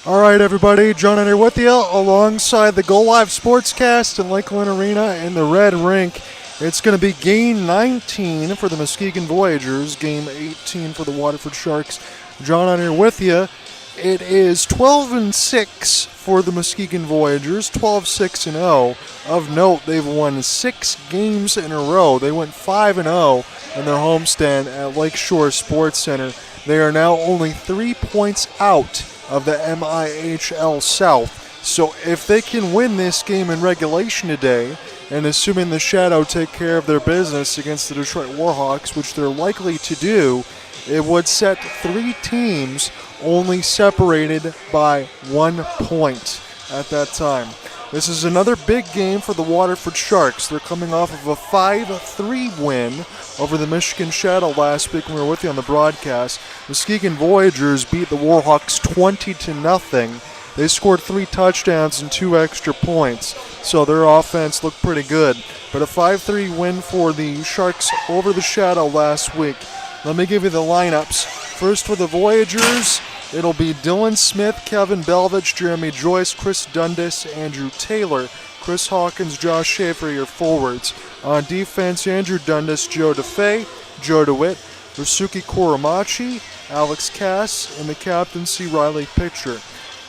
All right, everybody. John here with you alongside the Go Live Sportscast in Lakeland Arena in the Red Rink. It's going to be game 19 for the Muskegon Voyagers, game 18 for the Waterford Sharks. John here with you. It is 12-6 for the Muskegon Voyagers, 12-6-0. Of note, they've won 6 games in a row. They went 5-0 in their homestand at Lakeshore Sports Center. They are now only 3 points out of the MIHL South. So if they can win this game in regulation today, and assuming the Shadow take care of their business against the Detroit Warhawks, which they're likely to do, it would set 3 teams only separated by 1 point at that time. This is another big game for the Waterford Sharks. They're coming off of a 5-3 win over the Michigan Shadow last week when we were with you on the broadcast. Muskegon Voyagers beat the Warhawks 20-0. They scored 3 touchdowns and 2 extra points, so their offense looked pretty good. But a 5-3 win for the Sharks over the Shadow last week. Let me give you the lineups. First for the Voyagers, it'll be Dylan Smith, Kevin Belvich, Jeremy Joyce, Chris Dundas, Andrew Taylor, Chris Hawkins, Josh Schaefer, your forwards. On defense, Andrew Dundas, Joe DeFay, Joe DeWitt, Rasuki Koramachi, Alex Cass, and the captaincy, Riley Pitcher.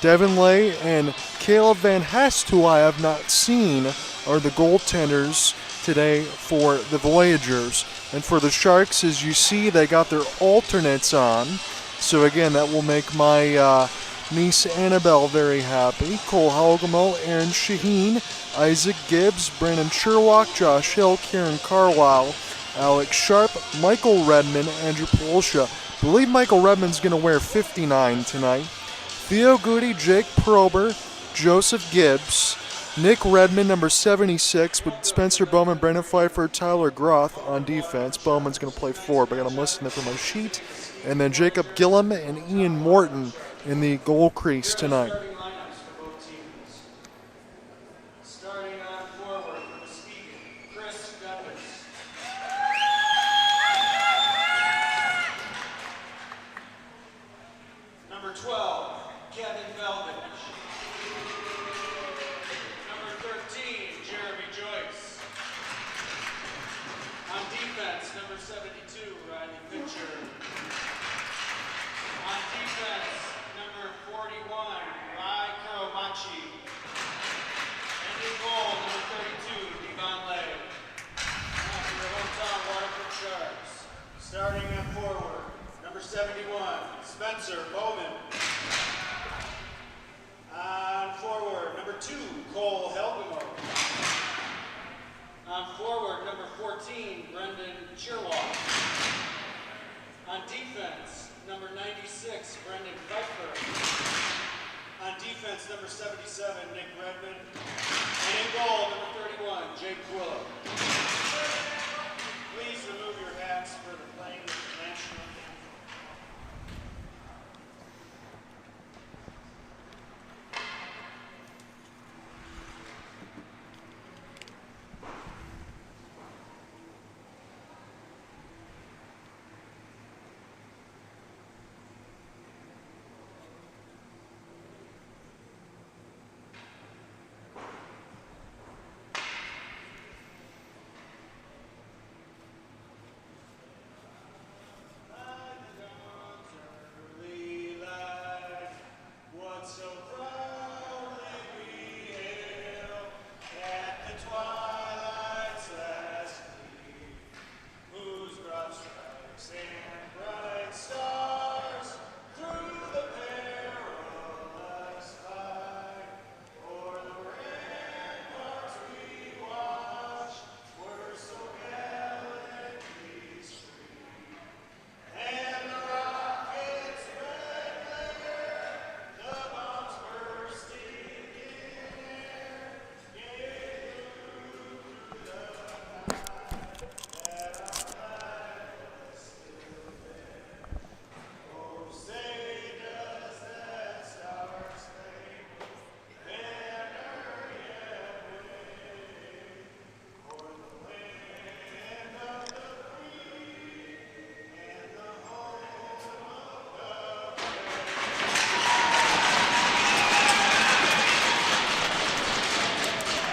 Devin Lay and Caleb Van Hest, who I have not seen, are the goaltenders today for the Voyagers. And for the Sharks, as you see, they got their alternates on. So again, that will make my niece Annabelle very happy. Cole Halgamo, Aaron Shaheen, Isaac Gibbs, Brandon Sherlock, Josh Hill, Kieran Carlisle, Alex Sharp, Michael Redman, Andrew Polsha. I believe Michael Redman's going to wear 59 tonight. Theo Goody, Jake Prober, Joseph Gibbs, Nick Redman, number 76, with Spencer Bowman, Brendan Pfeiffer, Tyler Groth on defense. Bowman's going to play 4, but I got him listed there for my sheet. And then Jacob Gillum and Ian Morton in the goal crease tonight. Starting on forward for Muskegon, Chris Dundas. Number 12, Kevin Belvich. Number 13, Jeremy Joyce. On defense, number 72, Riley Pitcher. On defense, number 41, Rai Karomachi. And in goal, number 32, Devon Lay. Now for your hometown Waterford Sharks. Starting at forward, number 71, Spencer Bowman. On forward, number 2, Cole Helgamo. On forward, number 14, Brendan Sherlock. On defense, number 96, Brendan Pfeiffer. On defense, number 77, Nick Redman. And in goal, number 31, Jake Quillo. Please remove your hats for the playing of the national anthem.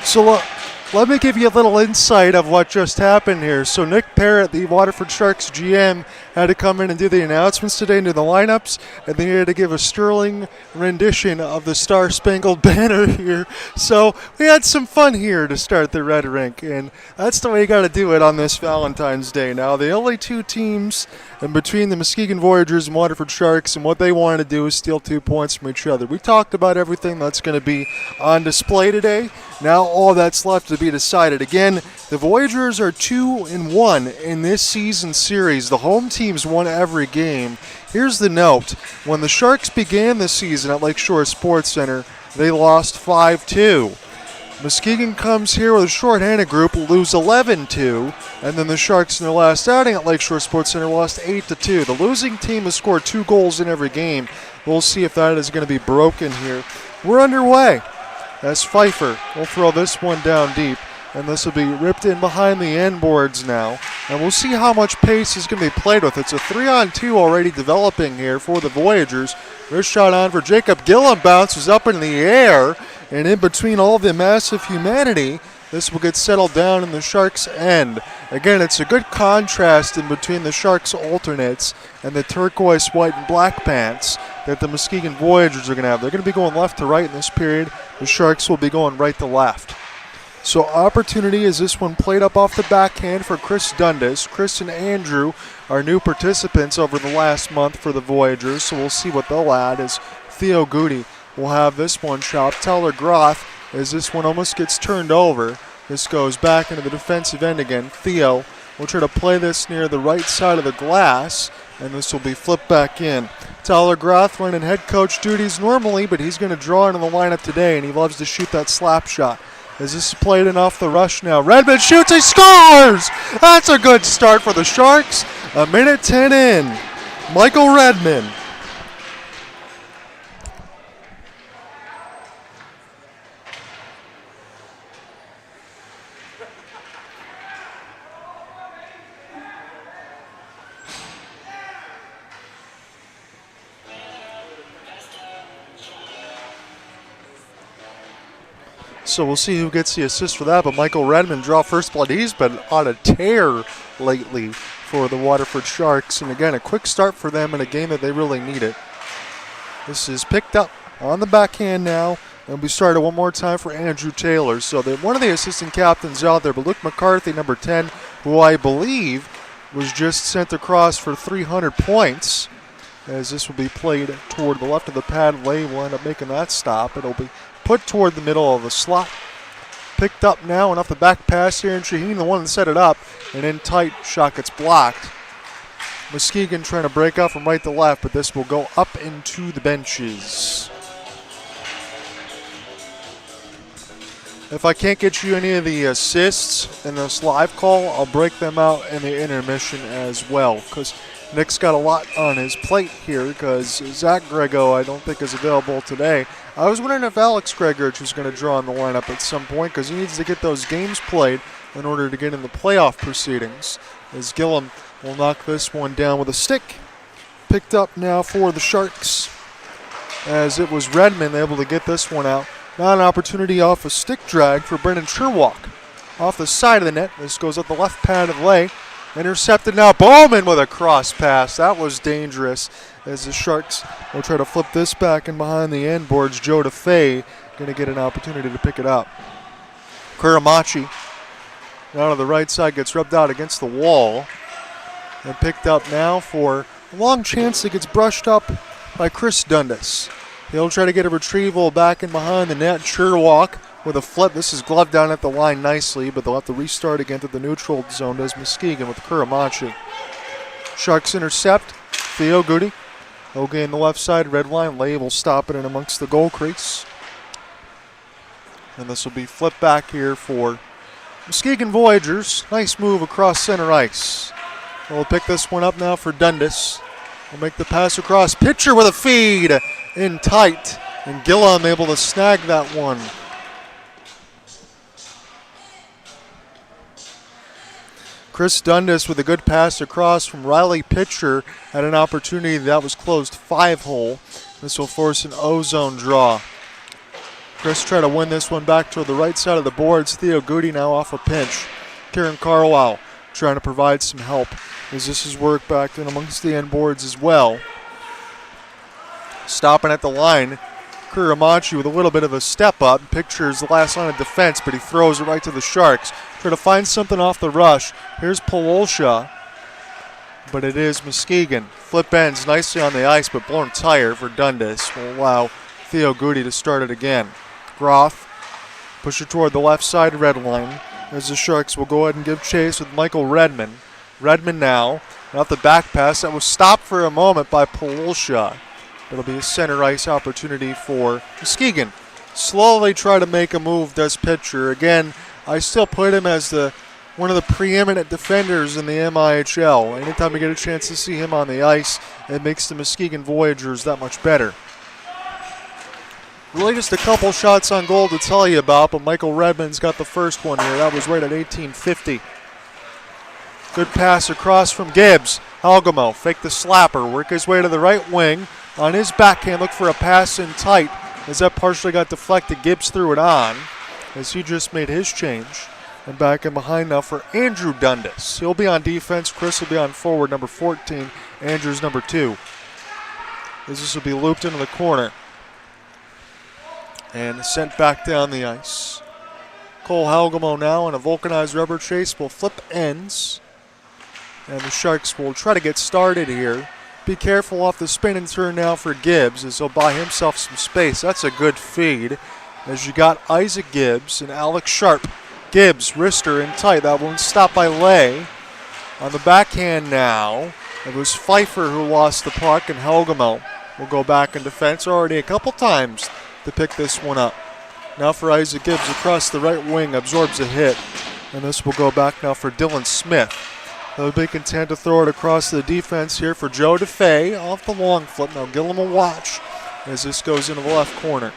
So let me give you a little insight of what just happened here. So Nick Parrott, the Waterford Sharks GM, had to come in and do the announcements today and do the lineups, and then he had to give a sterling rendition of the Star Spangled Banner here. So we had some fun here to start the Red Rink, and that's the way you got to do it on this Valentine's Day. Now, the only two teams in between the Muskegon Voyagers and Waterford Sharks, and what they wanted to do is steal 2 points from each other. We talked about everything that's going to be on display today. Now all that's left to be decided. Again, the Voyagers are 2-1 in this season series. The home teams won every game. Here's the note. When the Sharks began the season at Lakeshore Sports Center, they lost 5-2. Muskegon comes here with a shorthanded group, lose 11-2, and then the Sharks in their last outing at Lakeshore Sports Center lost 8-2. The losing team has scored 2 goals in every game. We'll see if that is going to be broken here. We're underway. As Pfeiffer will throw this one down deep, and this will be ripped in behind the end boards now. And we'll see how much pace is going to be played with. It's a 3-on-2 already developing here for the Voyagers. Wrist shot on for Jacob Gillum, bounces up in the air, and in between all the massive humanity, this will get settled down in the Sharks' end. Again, it's a good contrast in between the Sharks' alternates and the turquoise, white, and black pants that the Muskegon Voyagers are going to have. They're going to be going left to right in this period. The Sharks will be going right to left. So opportunity is this one played up off the backhand for Chris Dundas. Chris and Andrew are new participants over the last month for the Voyagers, so we'll see what they'll add as Theo Goody will have this one chopped. Tyler Groth, as this one almost gets turned over. This goes back into the defensive end again. Theo will try to play this near the right side of the glass, and this will be flipped back in. Tyler Groth running head coach duties normally, but he's going to draw into the lineup today, and he loves to shoot that slap shot. As this is played in off the rush now. Redmond shoots, he scores! That's a good start for the Sharks. 1:10 in. Michael Redmond. So we'll see who gets the assist for that, but Michael Redmond draw first blood. He's been on a tear lately for the Waterford Sharks, and again, a quick start for them in a game that they really needed. This is picked up on the backhand now, and we started one more time for Andrew Taylor. So one of the assistant captains out there, but Luke McCarthy, number 10, who I believe was just sent across for 300 points, as this will be played toward the left of the pad. Lay will end up making that stop. It'll be put toward the middle of the slot. Picked up now and off the back pass here, and Shaheen, the one that set it up, and in tight, shot gets blocked. Muskegon trying to break out from right to left, but this will go up into the benches. If I can't get you any of the assists in this live call, I'll break them out in the intermission as well, because Nick's got a lot on his plate here, because Zach Grego I don't think is available today. I was wondering if Alex Gregorich was going to draw in the lineup at some point, because he needs to get those games played in order to get in the playoff proceedings. As Gillum will knock this one down with a stick. Picked up now for the Sharks, as it was Redmond able to get this one out. Now an opportunity off a stick drag for Brendan Sherwalk. Off the side of the net, this goes up the left pad of Lay. Intercepted now, Bowman with a cross pass. That was dangerous, as the Sharks will try to flip this back in behind the end boards. Joe DeFay going to get an opportunity to pick it up. Kuramachi out of the right side gets rubbed out against the wall, and picked up now for a long chance that gets brushed up by Chris Dundas. He'll try to get a retrieval back in behind the net. Sherwalk with a flip. This is gloved down at the line nicely, but they'll have to restart again to the neutral zone, does Muskegon with Kuramachi. Sharks intercept. Theo Goody. He'll gain the left side, red line. Lay will stop it in amongst the goal crease. And this will be flipped back here for Muskegon Voyagers. Nice move across center ice. We'll pick this one up now for Dundas. We'll make the pass across. Pitcher with a feed in tight. And Gillum able to snag that one. Chris Dundas with a good pass across from Riley Pitcher at an opportunity that was closed 5-hole. This will force an O-zone draw. Chris trying to win this one back toward the right side of the boards. Theo Goody now off a pinch. Kieran Carlisle trying to provide some help as this is work back in amongst the end boards as well. Stopping at the line, Kuramachi with a little bit of a step up. Pictures the last line of defense, but he throws it right to the Sharks. Try to find something off the rush. Here's Pololsha, but it is Muskegon. Flip ends nicely on the ice, but blown tire for Dundas will allow Theo Goody to start it again. Groff push it toward the left side red line as the Sharks will go ahead and give chase with Michael Redmond. Redmond now, off the back pass that was stopped for a moment by Pololsha. It'll be a center ice opportunity for Muskegon. Slowly try to make a move, does pitcher. Again, I still put him as one of the preeminent defenders in the MIHL. Anytime we get a chance to see him on the ice, it makes the Muskegon Voyagers that much better. Really just a couple shots on goal to tell you about, but Michael Redmond's got the first one here. That was right at 1850. Good pass across from Gibbs. Halgamo fake the slapper, work his way to the right wing. On his backhand, look for a pass in tight. As that partially got deflected, Gibbs threw it on as he just made his change. And back in behind now for Andrew Dundas. He'll be on defense. Chris will be on forward, number 14. Andrew's number 2. As this will be looped into the corner and sent back down the ice. Cole Halgamo now in a vulcanized rubber chase will flip ends. And the Sharks will try to get started here. Be careful off the spin and turn now for Gibbs as he'll buy himself some space. That's a good feed as you got Isaac Gibbs and Alex Sharp. Gibbs, wrister in tight. That one stopped by Lay. On the backhand now, it was Pfeiffer who lost the puck, and Halgamo will go back in defense already a couple times to pick this one up. Now for Isaac Gibbs across the right wing, absorbs a hit. And this will go back now for Dylan Smith. They'll be content to throw it across the defense here for Joe DeFay off the long flip. Now give him a watch as this goes into the left corner.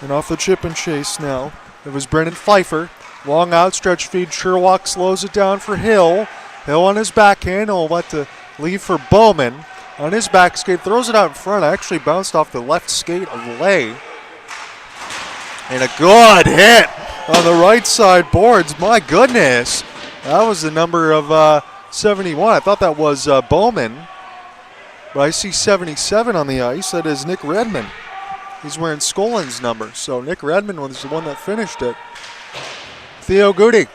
And off the chip and chase now, it was Brendan Pfeiffer. Long outstretch feed, Sherlock slows it down for Hill. Hill on his backhand, he'll let the leave for Bowman. On his back skate, throws it out in front, actually bounced off the left skate of Lay. And a good hit on the right side boards, my goodness. That was the number of 71. I thought that was Bowman, but I see 77 on the ice. That is Nick Redmond. He's wearing Scolin's number, so Nick Redmond was the one that finished it. Theo Goody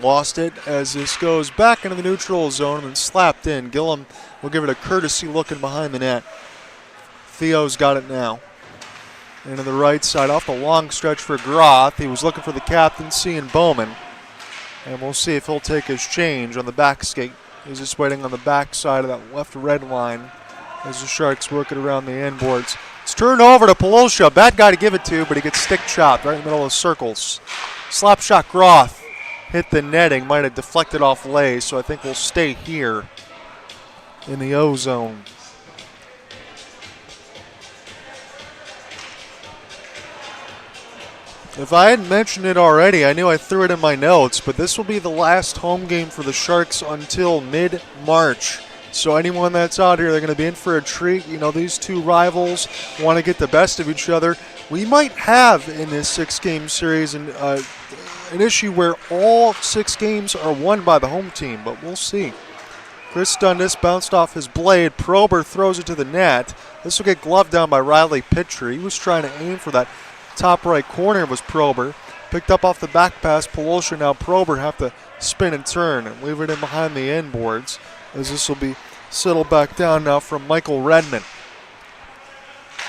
lost it as this goes back into the neutral zone and slapped in. Gillum will give it a courtesy looking behind the net. Theo's got it now. Into the right side off the long stretch for Groth. He was looking for the captaincy and Bowman. And we'll see if he'll take his change on the back skate. He's just waiting on the back side of that left red line as the Sharks work it around the end boards. It's turned over to Pololsha. Bad guy to give it to, but he gets stick chopped right in the middle of the circles. Slap shot Groth hit the netting. Might have deflected off Lay, so I think we'll stay here in the O zone. If I hadn't mentioned it already, I knew I threw it in my notes, but this will be the last home game for the Sharks until mid-March. So anyone that's out here, they're going to be in for a treat. You know, these two rivals want to get the best of each other. We might have in this 6-game series an issue where all 6 games are won by the home team, but we'll see. Chris Dundas bounced off his blade. Prober throws it to the net. This will get gloved down by Riley Pitcher. He was trying to aim for that top right corner, was Prober. Picked up off the back pass. Pololsha, now Prober have to spin and turn and leave it in behind the end boards as this will be settled back down now from Michael Redmond.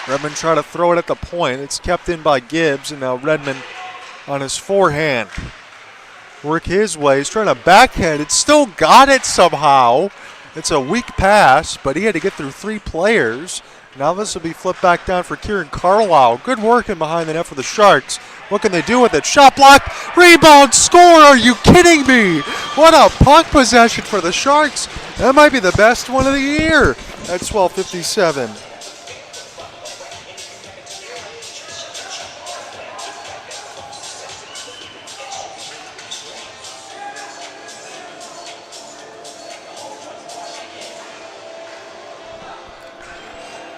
Redmond trying to throw it at the point. It's kept in by Gibbs, and now Redmond on his forehand. Work his way. He's trying to backhand it. Still got it somehow. It's a weak pass, but he had to get through 3 players. Now this will be flipped back down for Kieran Carlisle. Good work in behind the net for the Sharks. What can they do with it? Shot block, rebound, score. Are you kidding me? What a puck possession for the Sharks. That might be the best one of the year at 12:57.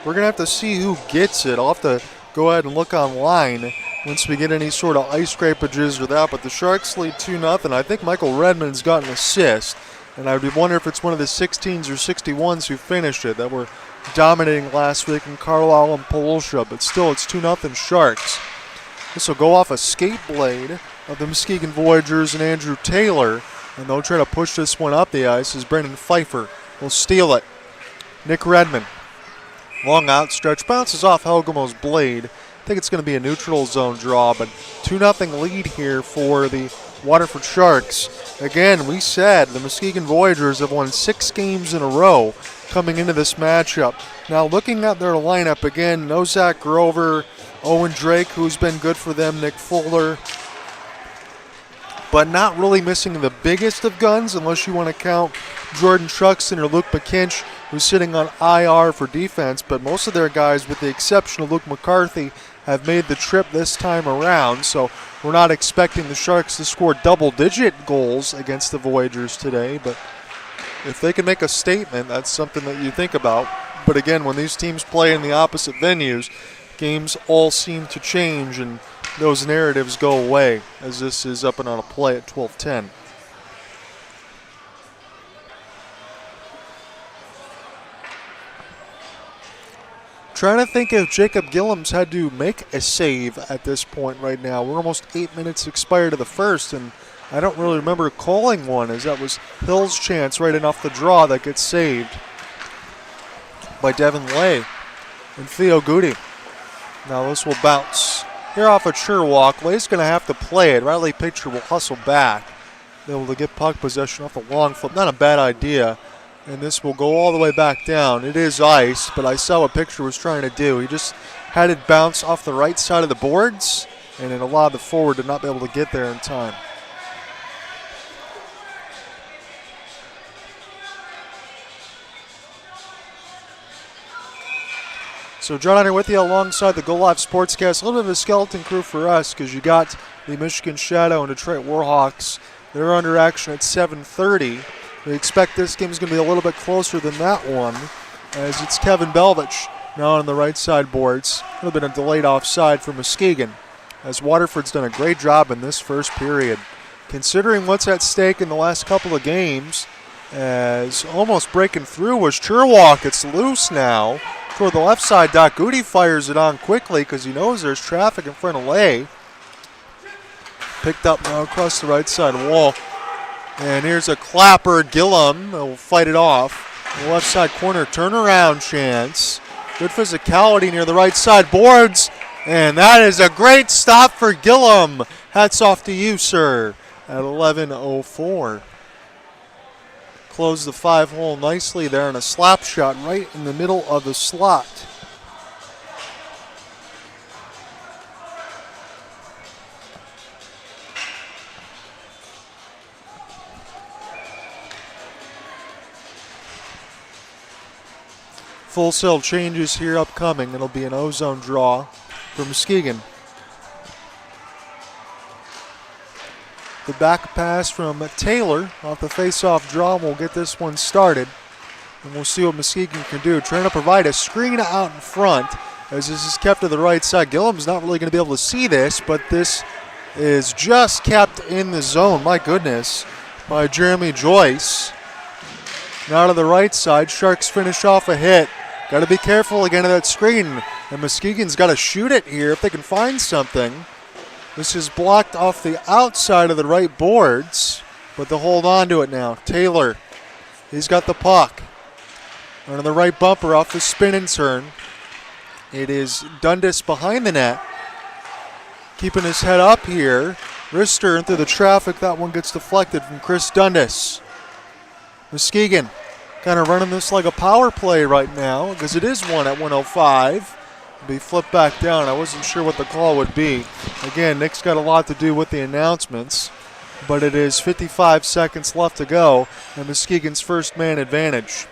We're going to have to see who gets it. I'll have to go ahead and look online once we get any sort of ice scrapages or that. But the Sharks lead 2-0. I think Michael Redmond's got an assist. And I would wonder if it's one of the 16s or 61s who finished it that were dominating last week in Carlisle and Polsha. But still, it's 2-0 Sharks. This will go off a skate blade of the Muskegon Voyagers and Andrew Taylor. And they'll try to push this one up the ice as Brendan Pfeiffer will steal it. Nick Redmond. Long outstretch. Bounces off Helgamo's blade. I think it's going to be a neutral zone draw. But 2-0 lead here for the Waterford Sharks. Again, we said the Muskegon Voyagers have won 6 games in a row coming into this matchup. Now looking at their lineup again, no Zach Grover, Owen Drake, who's been good for them, Nick Fuller, but not really missing the biggest of guns unless you want to count Jordan Truxton or Luke McKinch, who's sitting on IR for defense. But most of their guys, with the exception of Luke McCarthy, have made the trip this time around. So we're not expecting the Sharks to score double-digit goals against the Voyagers today. But if they can make a statement, that's something that you think about. But again, when these teams play in the opposite venues, games all seem to change and those narratives go away, as this is up and on a play at 12:10. Trying to think if Jacob Gillums had to make a save at this point right now. We're almost 8 minutes expired of the first, and I don't really remember calling one, as that was Hill's chance right in off the draw that gets saved by Devin Lay and Theo Goody. Now this will bounce here off a sure walk. Lay's going to have to play it. Riley Pitcher will hustle back. They're able to get puck possession off a long flip. Not a bad idea. And this will go all the way back down. It is ice, but I saw what Pitcher was trying to do. He just had it bounce off the right side of the boards, and it allowed the forward to not be able to get there in time. So John Hunter with you alongside the Go Live Sportscast. A little bit of a skeleton crew for us because you got the Michigan Shadow and Detroit Warhawks. They're under action at 7:30. We expect this game is going to be a little bit closer than that one, as it's Kevin Belvich now on the right side boards. A little bit of delayed offside for Muskegon, as Waterford's done a great job in this first period. Considering what's at stake in the last couple of games, as almost breaking through was Churwalk. It's loose now toward the left side. Doc Goody fires it on quickly because he knows there's traffic in front of Lay. Picked up now across the right side wall. And here's a clapper. Gillum will fight it off. The left side corner turnaround chance. Good physicality near the right side boards. And that is a great stop for Gillum. Hats off to you, sir, at 11:04. Closed the 5-hole nicely there in a slap shot right in the middle of the slot. Full cell changes here upcoming. It'll be an O-zone draw for Muskegon. The back pass from Taylor off the face-off draw, and we'll get this one started. And we'll see what Muskegon can do. Trying to provide a screen out in front as this is kept to the right side. Gillum's not really going to be able to see this, but this is just kept in the zone, my goodness, by Jeremy Joyce. Now to the right side, Sharks finish off a hit. Got to be careful again of that screen, and Muskegon's got to shoot it here if they can find something. This is blocked off the outside of the right boards, but they'll hold on to it now. Taylor, he's got the puck. On the right bumper off the spin and turn. It is Dundas behind the net. Keeping his head up here. Rister through the traffic. That one gets deflected from Chris Dundas. Muskegon kind of running this like a power play right now because it is one at 105. Be flipped back down. I wasn't sure what the call would be. Again, Nick's got a lot to do with the announcements, but it is 55 seconds left to go, and Muskegon's first man advantage.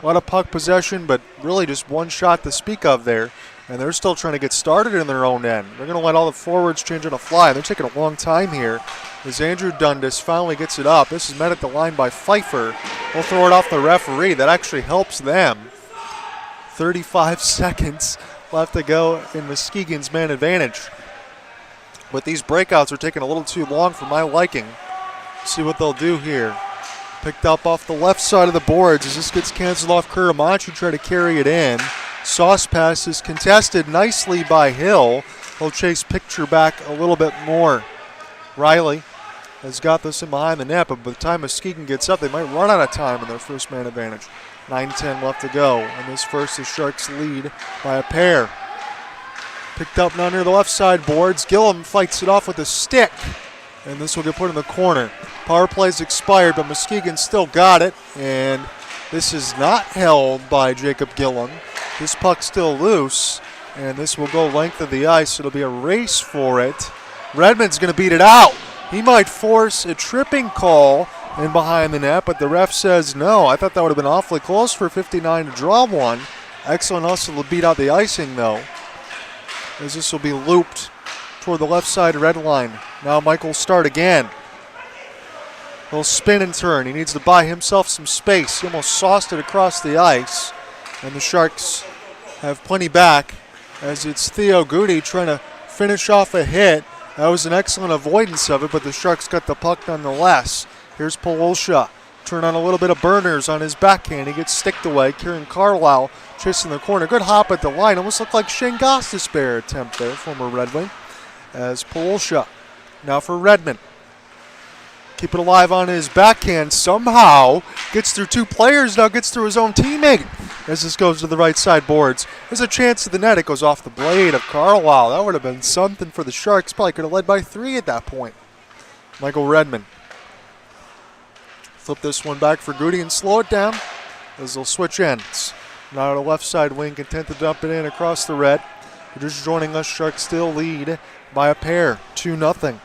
A lot of puck possession, but really just one shot to speak of there, and they're still trying to get started in their own end. They're going to let all the forwards change on a fly. They're taking a long time here as Andrew Dundas finally gets it up. This is met at the line by Pfeiffer. We'll throw it off the referee. That actually helps them. 35 seconds left to go in Muskegon's man advantage. But these breakouts are taking a little too long for my liking. See what they'll do here. Picked up off the left side of the boards as this gets canceled off. Kuramachi try to carry it in. Sauce pass is contested nicely by Hill. He'll chase picture back a little bit more. Riley has got this in behind the net, but by the time Muskegon gets up, they might run out of time in their first man advantage. 9-10 left to go, and this first, the Sharks lead by a pair. Picked up down near the left side boards. Gillum fights it off with a stick, and this will get put in the corner. Power play's expired, but Muskegon still got it, and this is not held by Jacob Gillum. This puck's still loose, and this will go length of the ice. It'll be a race for it. Redmond's going to beat it out. He might force a tripping call in behind the net, but the ref says no. I thought that would have been awfully close for 59 to draw one. Excellent hustle to beat out the icing, though, as this will be looped toward the left side red line. Now Michael will start again. He'll spin and turn. He needs to buy himself some space. He almost sauced it across the ice, and the Sharks have plenty back as it's Theo Goody trying to finish off a hit. That was an excellent avoidance of it, but the Sharks got the puck nonetheless. Here's Polosha. Turn on a little bit of burners on his backhand. He gets sticked away. Kieran Carlisle chasing the corner. Good hop at the line. Almost looked like Shane Gostisbehere attempt there, former Red Wing. As Polosha now for Redmond. Keep it alive on his backhand. Somehow gets through two players. Now gets through his own teammate as this goes to the right side boards. There's a chance to the net. It goes off the blade of Carlisle. That would have been something for the Sharks. Probably could have led by 3 at that point. Michael Redmond. Flip this one back for Goody and slow it down as they'll switch ends. Now to the left side wing, content to dump it in across the red. You're just joining us. Sharks still lead by a pair, 2-0.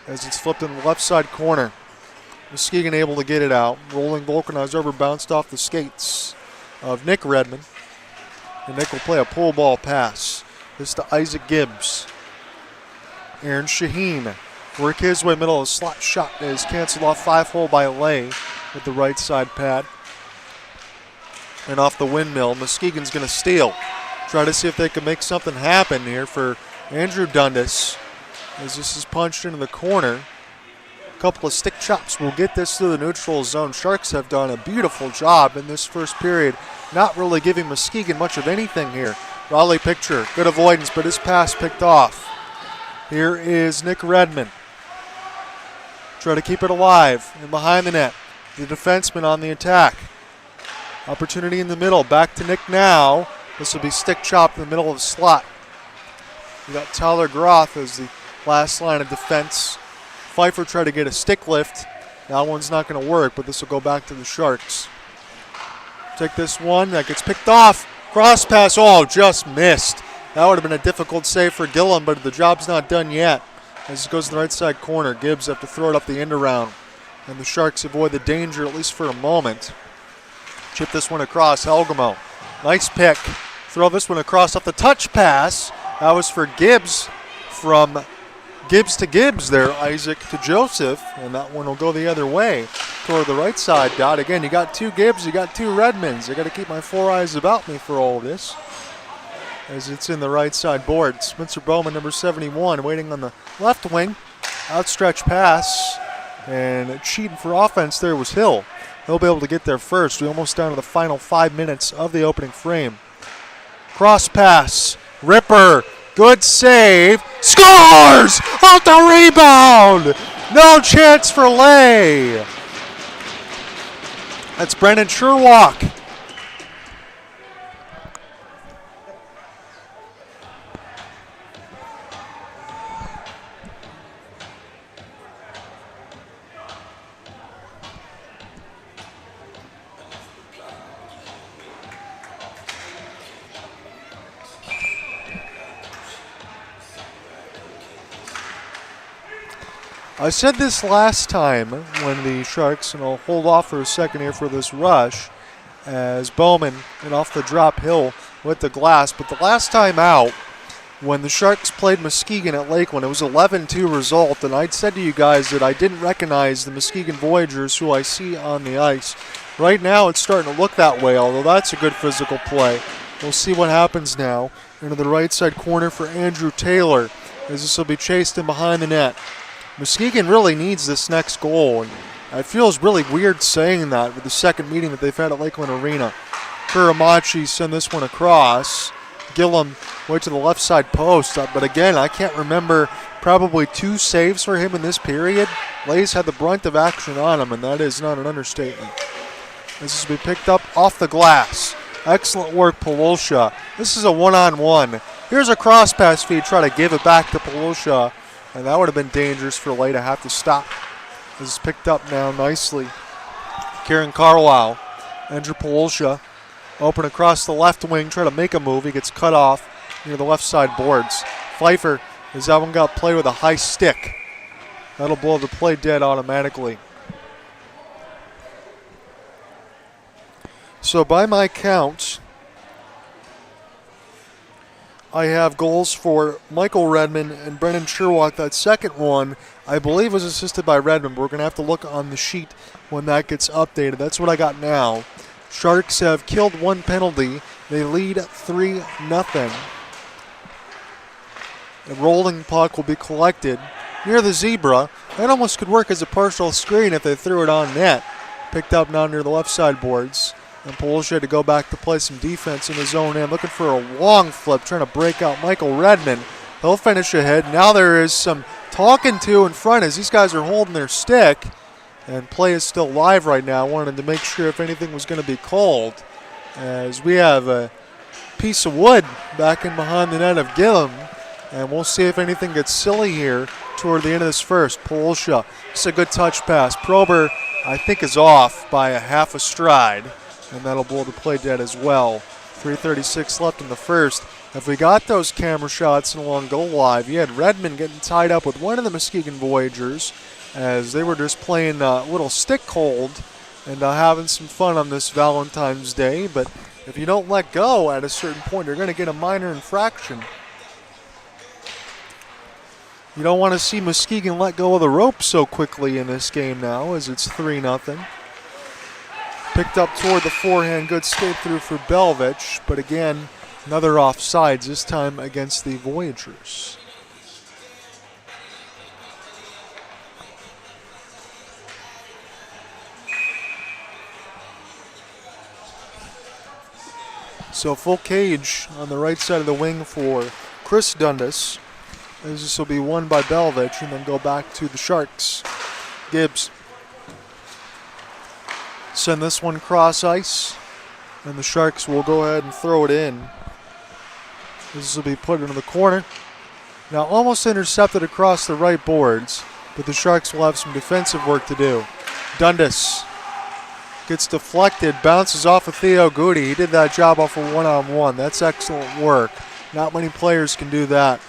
As it's flipped in the left side corner. Muskegon able to get it out. Rolling vulcanized over, bounced off the skates of Nick Redmond. And Nick will play a pull ball pass. This to Isaac Gibbs. Aaron Shaheen. Work his way, middle of a slot shot is canceled off 5-hole by Lay with the right side pad. And off the windmill, Muskegon's going to steal. Try to see if they can make something happen here for Andrew Dundas. As this is punched into the corner. A couple of stick chops will get this through the neutral zone. Sharks have done a beautiful job in this first period, not really giving Muskegon much of anything here. Raleigh picture, good avoidance, but his pass picked off. Here is Nick Redmond. Try to keep it alive and behind the net. The defenseman on the attack. Opportunity in the middle. Back to Nick now. This will be stick chopped in the middle of the slot. You got Tyler Groth as the last line of defense. Pfeiffer tried to get a stick lift. That one's not going to work, but this will go back to the Sharks. Take this one. That gets picked off. Cross pass. Oh, just missed. That would have been a difficult save for Gillum, but the job's not done yet. As it goes to the right side corner, Gibbs have to throw it up the end around. And the Sharks avoid the danger, at least for a moment. Chip this one across, Helgamo. Nice pick. Throw this one across off the touch pass. That was for Gibbs. From Gibbs to Gibbs there, Isaac to Joseph. And that one will go the other way toward the right side dot. Again, you got 2 Gibbs, you got 2 Redmonds. I got to keep my 4 eyes about me for all of this. As it's in the right side board. Spencer Bowman, number 71, waiting on the left wing. Outstretched pass. And cheating for offense there was Hill. He'll be able to get there first. We're almost down to the final 5 minutes of the opening frame. Cross pass. Ripper. Good save. Scores! Off the rebound! No chance for Lay. That's Brendan Sherlock. I said this last time when the Sharks, and I'll hold off for a second here for this rush, as Bowman and off the drop Hill with the glass. But the last time out, when the Sharks played Muskegon at Lakeland, it was 11-2 result, and I'd said to you guys that I didn't recognize the Muskegon Voyagers who I see on the ice. Right now it's starting to look that way, although that's a good physical play. We'll see what happens now into the right side corner for Andrew Taylor, as this will be chased in behind the net. Muskegon really needs this next goal, and it feels really weird saying that with the second meeting that they've had at Lakeland Arena. Kuramachi send this one across. Gillum way to the left side post, but again, I can't remember, probably 2 saves for him in this period. Lays had the brunt of action on him, and that is not an understatement. This will be picked up off the glass. Excellent work, Polosha. This is a one-on-one. Here's a cross pass feed, try to give it back to Polosha, and that would have been dangerous for Lay to have to stop. This is picked up now nicely. Kieran Carlisle, Andrew Polosha, open across the left wing, try to make a move. He gets cut off near the left side boards. Pfeiffer, as that one got played with a high stick. That'll blow the play dead automatically. So by my count, I have goals for Michael Redmond and Brendan Sherlock. That second one, I believe, was assisted by Redmond, but we're going to have to look on the sheet when that gets updated. That's what I got now. Sharks have killed 1 penalty. They lead 3-0. The rolling puck will be collected near the zebra. That almost could work as a partial screen if they threw it on net. Picked up now near the left side boards. And Polosha had to go back to play some defense in his own end, looking for a long flip, trying to break out Michael Redmond. He'll finish ahead. Now there is some talking to in front as these guys are holding their stick. And play is still live right now. I wanted to make sure if anything was going to be called, as we have a piece of wood back in behind the net of Gillum. And we'll see if anything gets silly here toward the end of this first. Polosha, it's a good touch pass. Prober, I think, is off by a half a stride. And that'll blow the play dead as well. 3:36 left in the first. If we got those camera shots and along goal live, you had Redmond getting tied up with one of the Muskegon Voyagers as they were just playing a little stick hold and having some fun on this Valentine's Day. But if you don't let go at a certain point, you're going to get a minor infraction. You don't want to see Muskegon let go of the rope so quickly in this game now as it's 3-0. Picked up toward the forehand, good skate through for Belvich, but again, another offsides, this time against the Voyagers. So full cage on the right side of the wing for Chris Dundas, as this will be won by Belvich and then go back to the Sharks. Gibbs. Send this one cross ice, and the Sharks will go ahead and throw it in. This will be put into the corner. Now almost intercepted across the right boards, but the Sharks will have some defensive work to do. Dundas gets deflected, bounces off of Theo Goody. He did that job off a one-on-one. That's excellent work. Not many players can do that.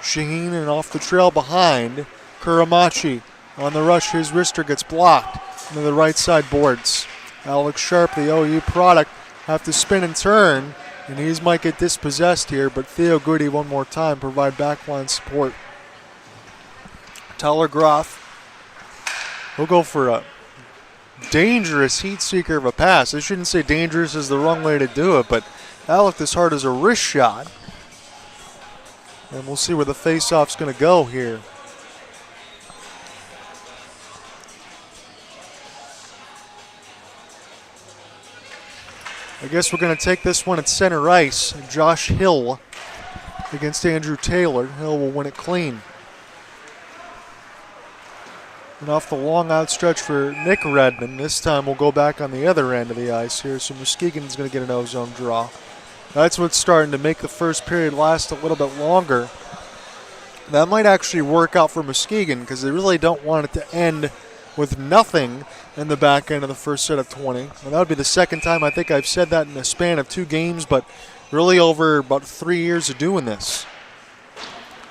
Shaheen, and off the trail behind, Kuramachi. On the rush, his wrister gets blocked into the right side boards. Alex Sharp, the OU product, have to spin and turn, and he might get dispossessed here, but Theo Goody one more time provide backline support. Telegraph will go for a dangerous heat seeker of a pass. I shouldn't say dangerous is the wrong way to do it, but that looked as hard as a wrist shot. And we'll see where the face-off's going to go here. I guess we're going to take this one at center ice. Josh Hill against Andrew Taylor. Hill will win it clean. And off the long outstretch for Nick Redmond. This time we'll go back on the other end of the ice here. So Muskegon's going to get an ozone draw. That's what's starting to make the first period last a little bit longer. That might actually work out for Muskegon because they really don't want it to end with nothing in the back end of the first set of 20. And that would be the second time I think I've said that in a span of 2 games, but really over about 3 years of doing this.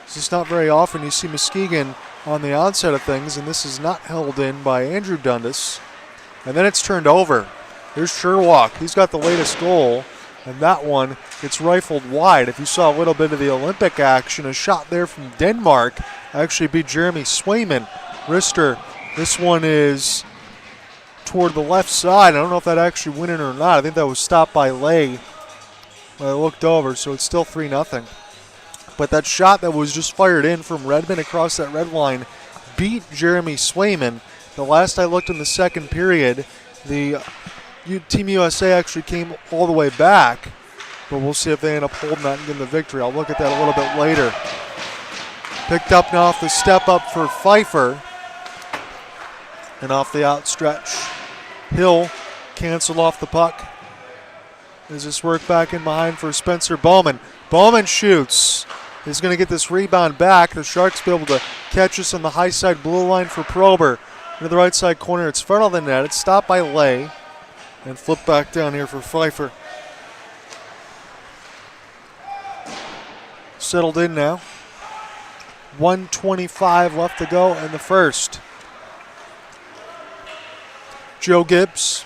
It's just not very often you see Muskegon on the onset of things, and this is not held in by Andrew Dundas. And then it's turned over. Here's Sherlock. He's got the latest goal, and that one gets rifled wide. If you saw a little bit of the Olympic action, a shot there from Denmark actually beat Jeremy Swayman. Wrister, this one is toward the left side. I don't know if that actually went in or not. I think that was stopped by Lay I looked over, so it's still 3-0. But that shot that was just fired in from Redmond across that red line beat Jeremy Swayman. The last I looked in the second period, the Team USA actually came all the way back, but we'll see if they end up holding that and getting the victory. I'll look at that a little bit later. Picked up now off the step up for Pfeiffer, and off the outstretch. Hill canceled off the puck. As this work back in behind for Spencer Bowman. Bowman shoots. He's going to get this rebound back. The Sharks be able to catch us on the high side blue line for Prober. Into the right side corner. It's front of the net. It's stopped by Lay. And flipped back down here for Pfeiffer. Settled in now. 1:25 left to go in the first. Joe Gibbs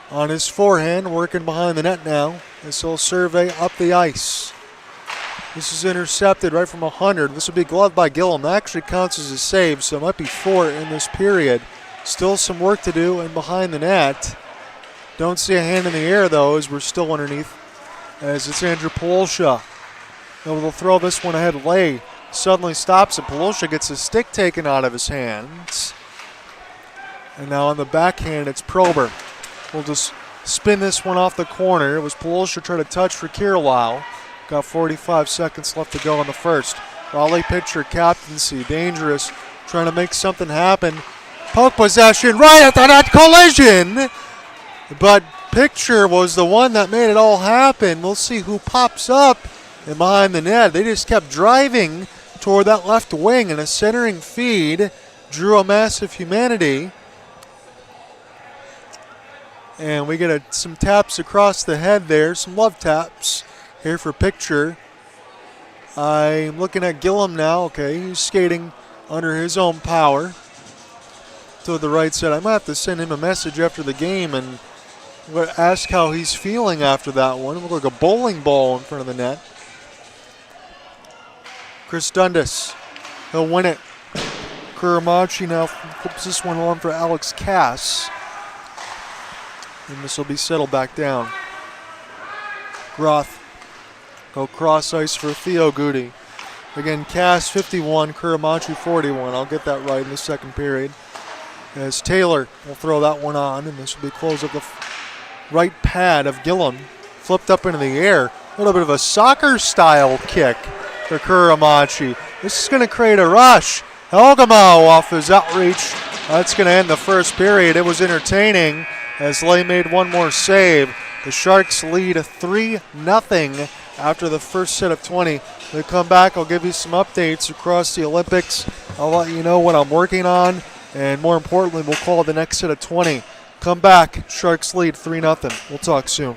on his forehand, working behind the net now as he'll survey up the ice. This is intercepted right from 100. This will be gloved by Gillum. That actually counts as a save, so it might be 4 in this period. Still some work to do and behind the net. Don't see a hand in the air, though, as we're still underneath, as it's Andrew Polosha. Able to throw this one ahead. Lay suddenly stops it. Polosha gets his stick taken out of his hands. And now on the backhand, it's Prober. We'll just spin this one off the corner. It was Polosha trying to touch for Carlisle. Got 45 seconds left to go in the first. Raleigh pitcher captaincy, dangerous, trying to make something happen. Puck possession right at the net, collision! But Picture was the one that made it all happen. We'll see who pops up and behind the net. They just kept driving toward that left wing, and a centering feed drew a massive humanity. And we get some taps across the head there, some love taps here for Picture. I'm looking at Gillum now. Okay, he's skating under his own power to the right side. I might have to send him a message after the game and ask how he's feeling after that one. It looked like a bowling ball in front of the net. Chris Dundas, he'll win it. Kuramachi now flips this one on for Alex Cass. And this will be settled back down. Groth go cross ice for Theo Goody. Again, Cass 51, Kuramachi 41. I'll get that right in the second period. As Taylor will throw that one on, and this will be closed up the right pad of Gillum. Flipped up into the air. A little bit of a soccer-style kick for Kuramachi. This is going to create a rush. Helgemau off his outreach. That's going to end the first period. It was entertaining as Lay made one more save. The Sharks lead 3-0 after the first set of 20. They come back, I'll give you some updates across the Olympics. I'll let you know what I'm working on, and more importantly, we'll call the next set of 20. Come back, Sharks lead 3-0. We'll talk soon.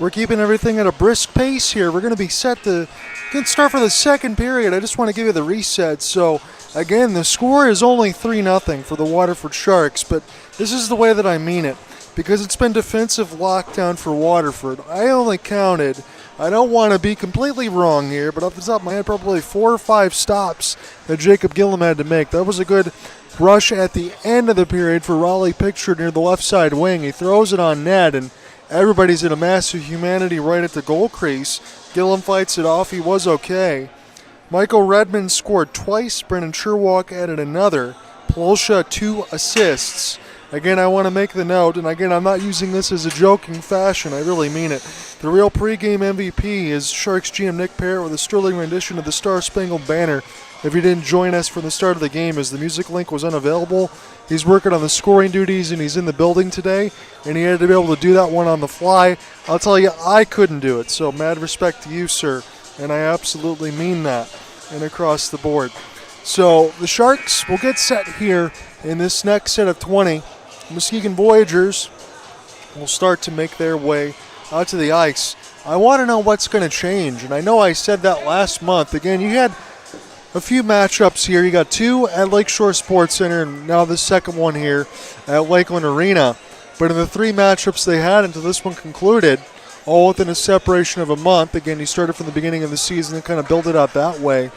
We're keeping everything at a brisk pace here. We're going to be set to start for the second period. I just want to give you the reset. So, again, the score is only 3-0 for the Waterford Sharks, but this is the way that I mean it, because it's been defensive lockdown for Waterford. I only counted, I don't want to be completely wrong here, but off the top of my head, probably 4 or 5 stops that Jacob Gillum had to make. That was a good rush at the end of the period for Raleigh Picture near the left side wing. He throws it on net, and everybody's in a mass of humanity right at the goal crease. Gillum fights it off. He was okay. Michael Redmond scored twice. Brennan Sherwalk added another. Polsha 2 assists. Again, I want to make the note, and again, I'm not using this as a joking fashion. I really mean it. The real pregame MVP is Sharks GM Nick Parrott with a sterling rendition of the Star Spangled Banner. If you didn't join us from the start of the game, as the music link was unavailable, he's working on the scoring duties and he's in the building today, and he had to be able to do that one on the fly. I'll tell you, I couldn't do it, so mad respect to you, sir, and I absolutely mean that, and across the board. So the Sharks will get set here in this next set of 20. Muskegon Voyagers will start to make their way out to the ice. I want to know what's going to change, and I know I said that last month. Again, you had a few matchups here. You got 2 at Lakeshore Sports Center, and now the second one here at Lakeland Arena. But in the 3 matchups they had until this one concluded, all within a separation of a month. Again, you started from the beginning of the season and kind of built it out that way.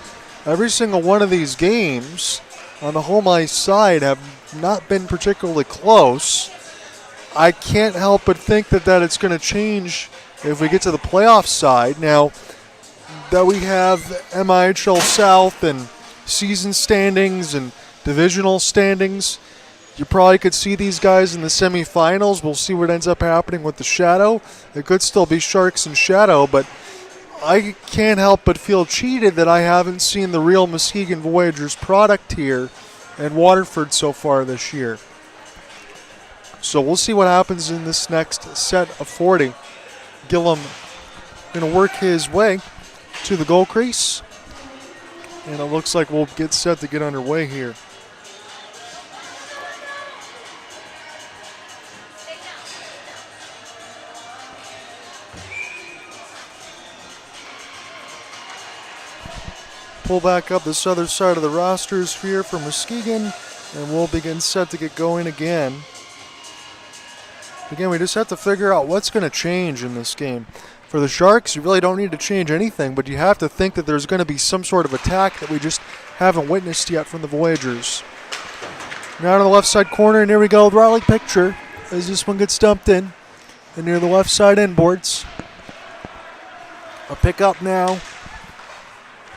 Every single one of these games on the home ice side have not been particularly close. I can't help but think that it's going to change if we get to the playoff side. Now that we have MIHL South and season standings and divisional standings, you probably could see these guys in the semifinals. We'll see what ends up happening with the Shadow. It could still be Sharks and Shadow, but I can't help but feel cheated that I haven't seen the real Muskegon Voyagers product here in Waterford so far this year. So we'll see what happens in this next set of 40. Gillum going to work his way to the goal crease, and it looks like we'll get set to get underway here. Pull back up this other side of the rosters here for Muskegon, and we'll begin set to get going again. Again, we just have to figure out what's going to change in this game. For the Sharks, you really don't need to change anything, but you have to think that there's going to be some sort of attack that we just haven't witnessed yet from the Voyagers. Now to the left side corner, and here we go. Raleigh Picture as this one gets dumped in, and near the left side inboards. A pick up now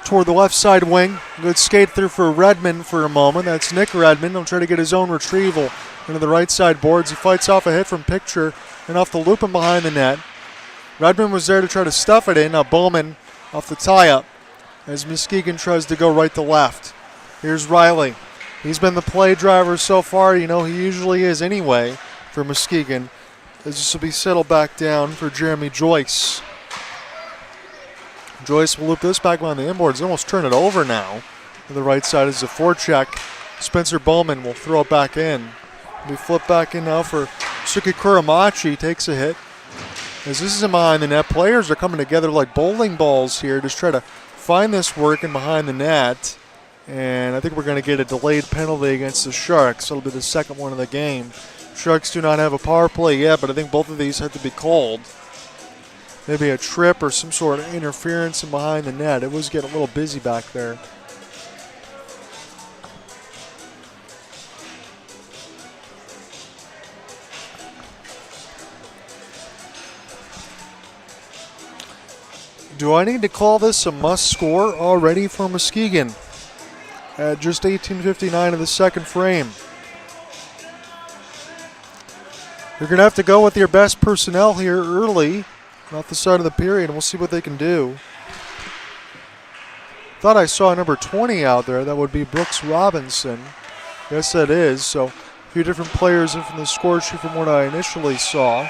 toward the left side wing. Good skate through for Redmond for a moment. That's Nick Redmond. He'll try to get his own retrieval into the right side boards. He fights off a hit from Picture and off the loop and behind the net. Redmond was there to try to stuff it in. Now Bowman off the tie-up as Muskegon tries to go right to left. Here's Riley. He's been the play driver so far. You know, he usually is anyway for Muskegon. As this will be settled back down for Jeremy Joyce. Joyce will loop this back behind the inboards. Almost turn it over now. To the right side is a forecheck. Spencer Bowman will throw it back in. We flip back in now for Suki Kuramachi. Takes a hit. As this is in behind the net, players are coming together like bowling balls here to try to find this working behind the net. And I think we're going to get a delayed penalty against the Sharks. It'll be the second one of the game. Sharks do not have a power play yet, but I think both of these have to be called. Maybe a trip or some sort of interference in behind the net. It was getting a little busy back there. Do I need to call this a must score already for Muskegon at just 18:59 of the second frame? You're going to have to go with your best personnel here early, off the side of the period, and we'll see what they can do. Thought I saw number 20 out there. That would be Brooks Robinson. Yes, that is. So a few different players in from the score sheet from what I initially saw.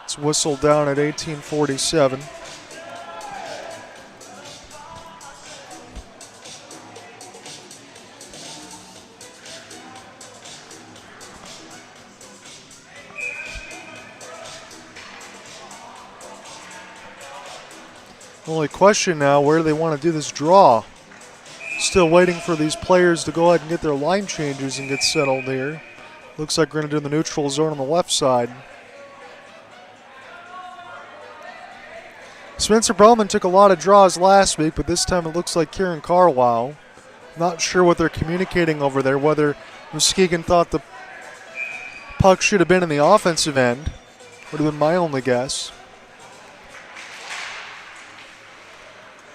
It's whistled down at 18:47. Only question now, where do they want to do this draw? Still waiting for these players to go ahead and get their line changes and get settled here. Looks like we're going to do the neutral zone on the left side. Spencer Bowman took a lot of draws last week, but this time it looks like Kieran Carlisle. Not sure what they're communicating over there, whether Muskegon thought the puck should have been in the offensive end. Would have been my only guess.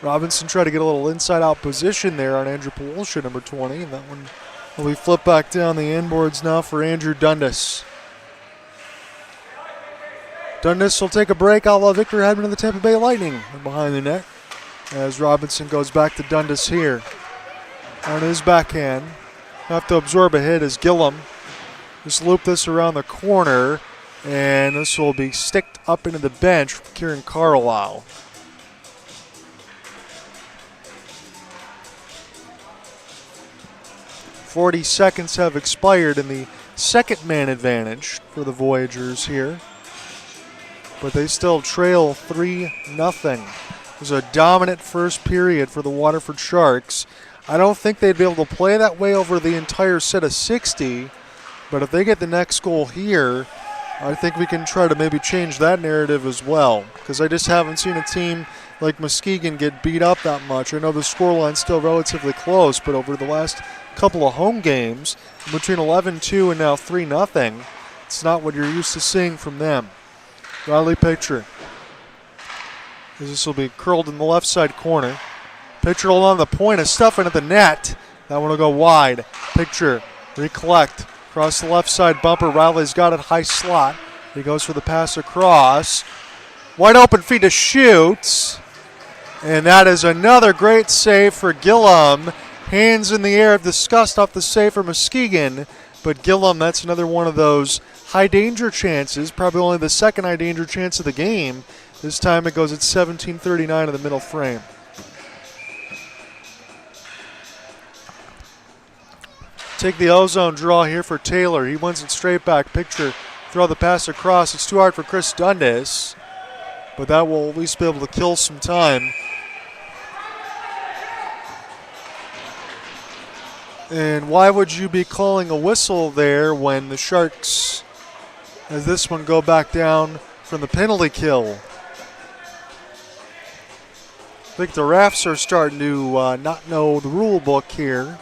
Robinson tried to get a little inside-out position there on Andrew Polosha, number 20, and that one will be flipped back down the inboards now for Andrew Dundas. Dundas will take a break a la Victor Hedman of the Tampa Bay Lightning behind the net as Robinson goes back to Dundas here. On his backhand, have to absorb a hit as Gillum just loop this around the corner, and this will be sticked up into the bench for Kieran Carlisle. .40 seconds have expired in the second man advantage for the Voyagers here. But they still trail 3-0. It was a dominant first period for the Waterford Sharks. I don't think they'd be able to play that way over the entire set of 60, but if they get the next goal here, I think we can try to maybe change that narrative as well, because I just haven't seen a team like Muskegon get beat up that much. I know the scoreline's still relatively close, but over the last couple of home games, between 11-2 and now 3-0, it's not what you're used to seeing from them. Riley Pitcher. This will be curled in the left side corner. Pitcher along the point is stuffing at the net. That one will go wide. Pitcher recollect. Across the left side bumper. Riley's got it high slot. He goes for the pass across. Wide open feet to shoot. And that is another great save for Gillum. Hands in the air of disgust off the save for Muskegon. But Gillum, that's another one of those high danger chances. Probably only the second high danger chance of the game. This time it goes at 17:39 in the middle frame. Take the ozone draw here for Taylor. He wins it straight back. Picture, throw the pass across. It's too hard for Chris Dundas, but that will at least be able to kill some time. And why would you be calling a whistle there when the Sharks, as this one, go back down from the penalty kill? I think the refs are starting to not know the rule book here.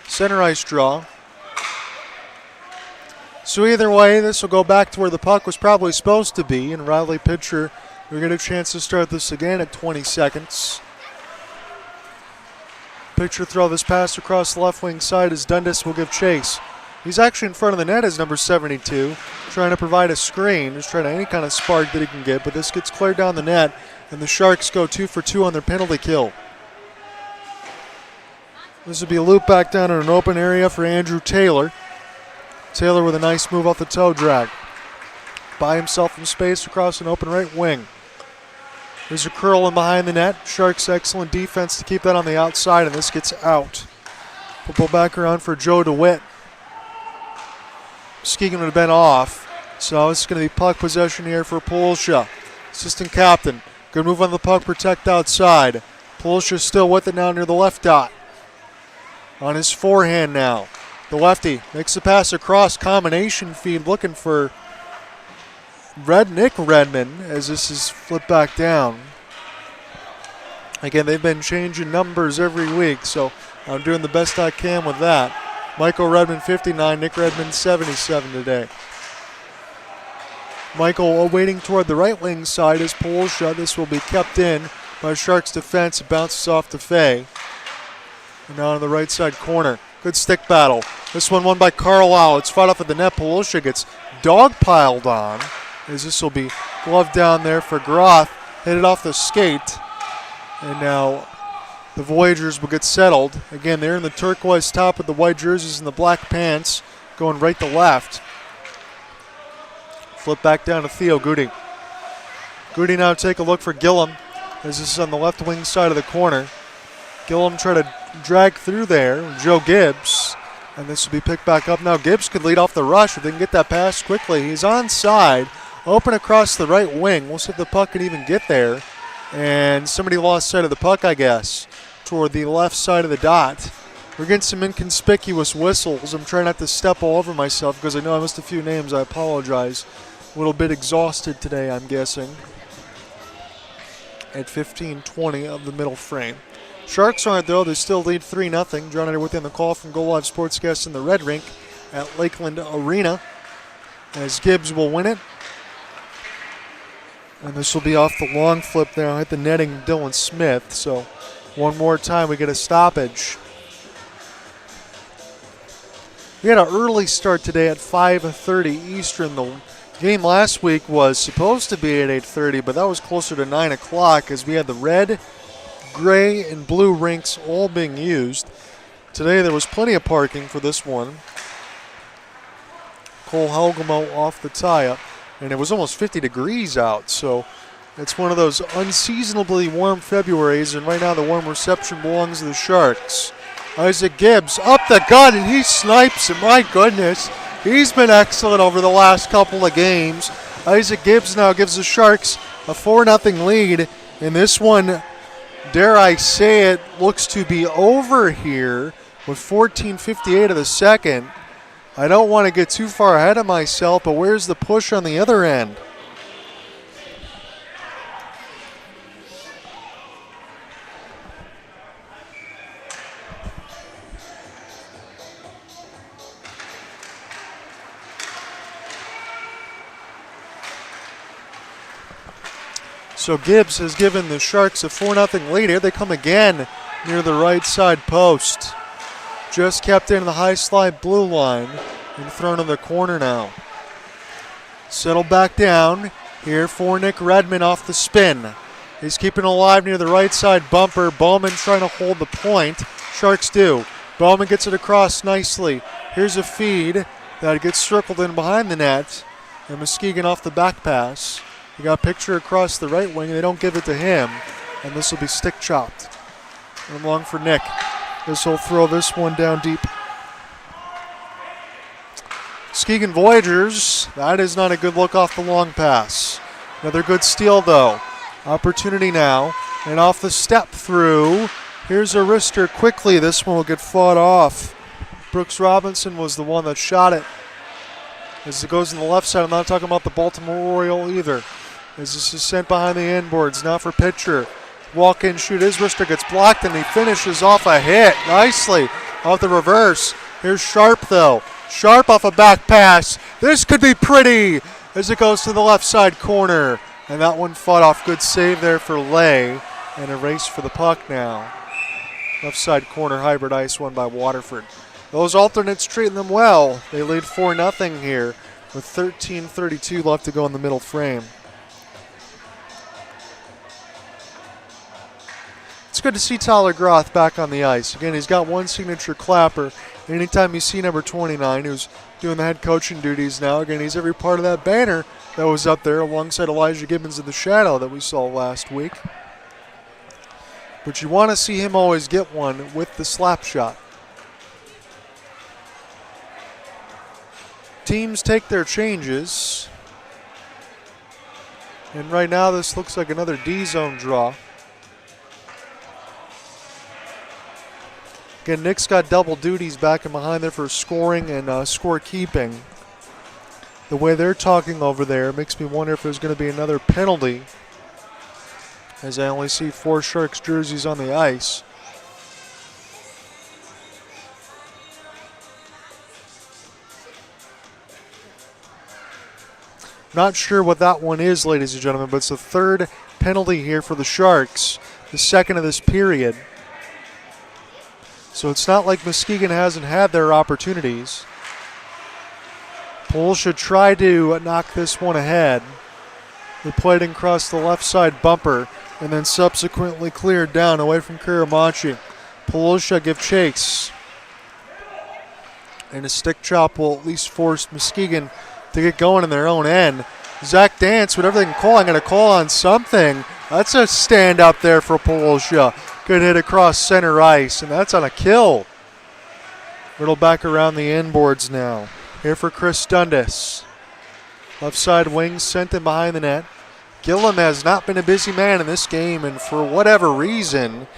Center ice draw. So either way, this will go back to where the puck was probably supposed to be, and Riley Pitcher will get a chance to start this again at 20 seconds. Pitcher throw this pass across the left wing side as Dundas will give chase. He's actually in front of the net as number 72, trying to provide a screen, just trying to any kind of spark that he can get, but this gets cleared down the net, and the Sharks go 2 for 2 on their penalty kill. This would be a loop back down in an open area for Andrew Taylor. Taylor with a nice move off the toe drag. By himself in space across an open right wing. There's a curl in behind the net. Sharks excellent defense to keep that on the outside, and this gets out. We'll pull back around for Joe DeWitt. Muskegon would have been off, so it's going to be puck possession here for Polosha. Assistant captain. Good move on the puck, protect outside. Polosha still with it now near the left dot. On his forehand now. The lefty makes the pass across, combination feed looking for Nick Redmond as this is flipped back down. Again, they've been changing numbers every week, so I'm doing the best I can with that. Michael Redmond 59, Nick Redmond 77 today. Michael waiting toward the right wing side as Polosha. This will be kept in by Sharks defense. It bounces off to Fay. And now on the right side corner. Good stick battle. This one won by Carlisle. It's fought off at the net. Polosha gets dog-piled on. As this will be gloved down there for Groth. Hit it off the skate. And now the Voyagers will get settled. Again, they're in the turquoise top with the white jerseys and the black pants. Going right to left. Flip back down to Theo Goody. Goody now take a look for Gillum. As this is on the left wing side of the corner. Gillum try to drag through there. Joe Gibbs. And this will be picked back up. Now Gibbs could lead off the rush if they can get that pass quickly. He's onside. open across the right wing. We'll see if the puck can even get there. And somebody lost sight of the puck, I guess, toward the left side of the dot. We're getting some inconspicuous whistles. I'm trying not to step all over myself because I know I missed a few names. I apologize. A little bit exhausted today, I'm guessing. At 15:20 of the middle frame. Sharks aren't, though. They still lead 3-0. John Ender within the call from Goal Live Sportscast in the Red Rink at Lakeland Arena. As Gibbs will win it. And this will be off the long flip there. Hit the netting, Dylan Smith. So one more time, we get a stoppage. We had an early start today at 5:30 Eastern. The game last week was supposed to be at 8:30, but that was closer to 9 o'clock as we had the red, gray, and blue rinks all being used. Today there was plenty of parking for this one. Cole Helgamo off the tie-up, and it was almost 50 degrees out, so it's one of those unseasonably warm Februarys, and right now the warm reception belongs to the Sharks. Isaac Gibbs up the gut, and he snipes it. My goodness, he's been excellent over the last couple of games. Isaac Gibbs now gives the Sharks a 4-0 lead, and this one, dare I say it, looks to be over here with 14:58 of the second. I don't want to get too far ahead of myself, but where's the push on the other end? So Gibbs has given the Sharks a 4-0 lead. Here they come again near the right side post. Just kept in the high slide blue line and thrown in the corner now. Settled back down here for Nick Redmond off the spin. He's keeping alive near the right side bumper. Bowman trying to hold the point. Sharks do. Bowman gets it across nicely. Here's a feed that gets circled in behind the net. And Muskegon off the back pass. You got a picture across the right wing. They don't give it to him. And this will be stick chopped. And long for Nick. This will throw this one down deep. Muskegon Voyagers. That is not a good look off the long pass. Another good steal though. Opportunity now. And off the step through. Here's a wrister quickly. This one will get fought off. Brooks Robinson was the one that shot it. As it goes on the left side, I'm not talking about the Baltimore Oriole either. As this is sent behind the inboards, now for pitcher. Walk in, shoot, his wrister gets blocked, and he finishes off a hit nicely off the reverse. Here's Sharp, though. Sharp off a back pass. This could be pretty as it goes to the left side corner. And that one fought off. Good save there for Lay. And a race for the puck now. Left side corner, hybrid ice won by Waterford. Those alternates treating them well. They lead 4-0 here with 13:32 left to go in the middle frame. It's good to see Tyler Groth back on the ice. Again, he's got one signature clapper. Anytime you see number 29, who's doing the head coaching duties now, again, he's every part of that banner that was up there alongside Elijah Gibbons in the shadow that we saw last week. But you want to see him always get one with the slap shot. Teams take their changes. And right now this looks like another D-zone draw. Again, Nick's got double duties back and behind there for scoring and scorekeeping. The way they're talking over there makes me wonder if there's going to be another penalty, as I only see 4 Sharks jerseys on the ice. Not sure what that one is, ladies and gentlemen, but it's the third penalty here for the Sharks, the second of this period. So it's not like Muskegon hasn't had their opportunities. Poole should try to knock this one ahead. They played it across the left side bumper and then subsequently cleared down away from Kiramachi. Poole should give chase. And a stick chop will at least force Muskegon to get going in their own end. Zach Dance, whatever they can call, I'm going to call on something. That's a stand up there for Polosha. Good hit across center ice, and that's on a kill. Riddle back around the inboards now. Here for Chris Dundas. Left side wing sent in behind the net. Gillum has not been a busy man in this game, and for whatever reason,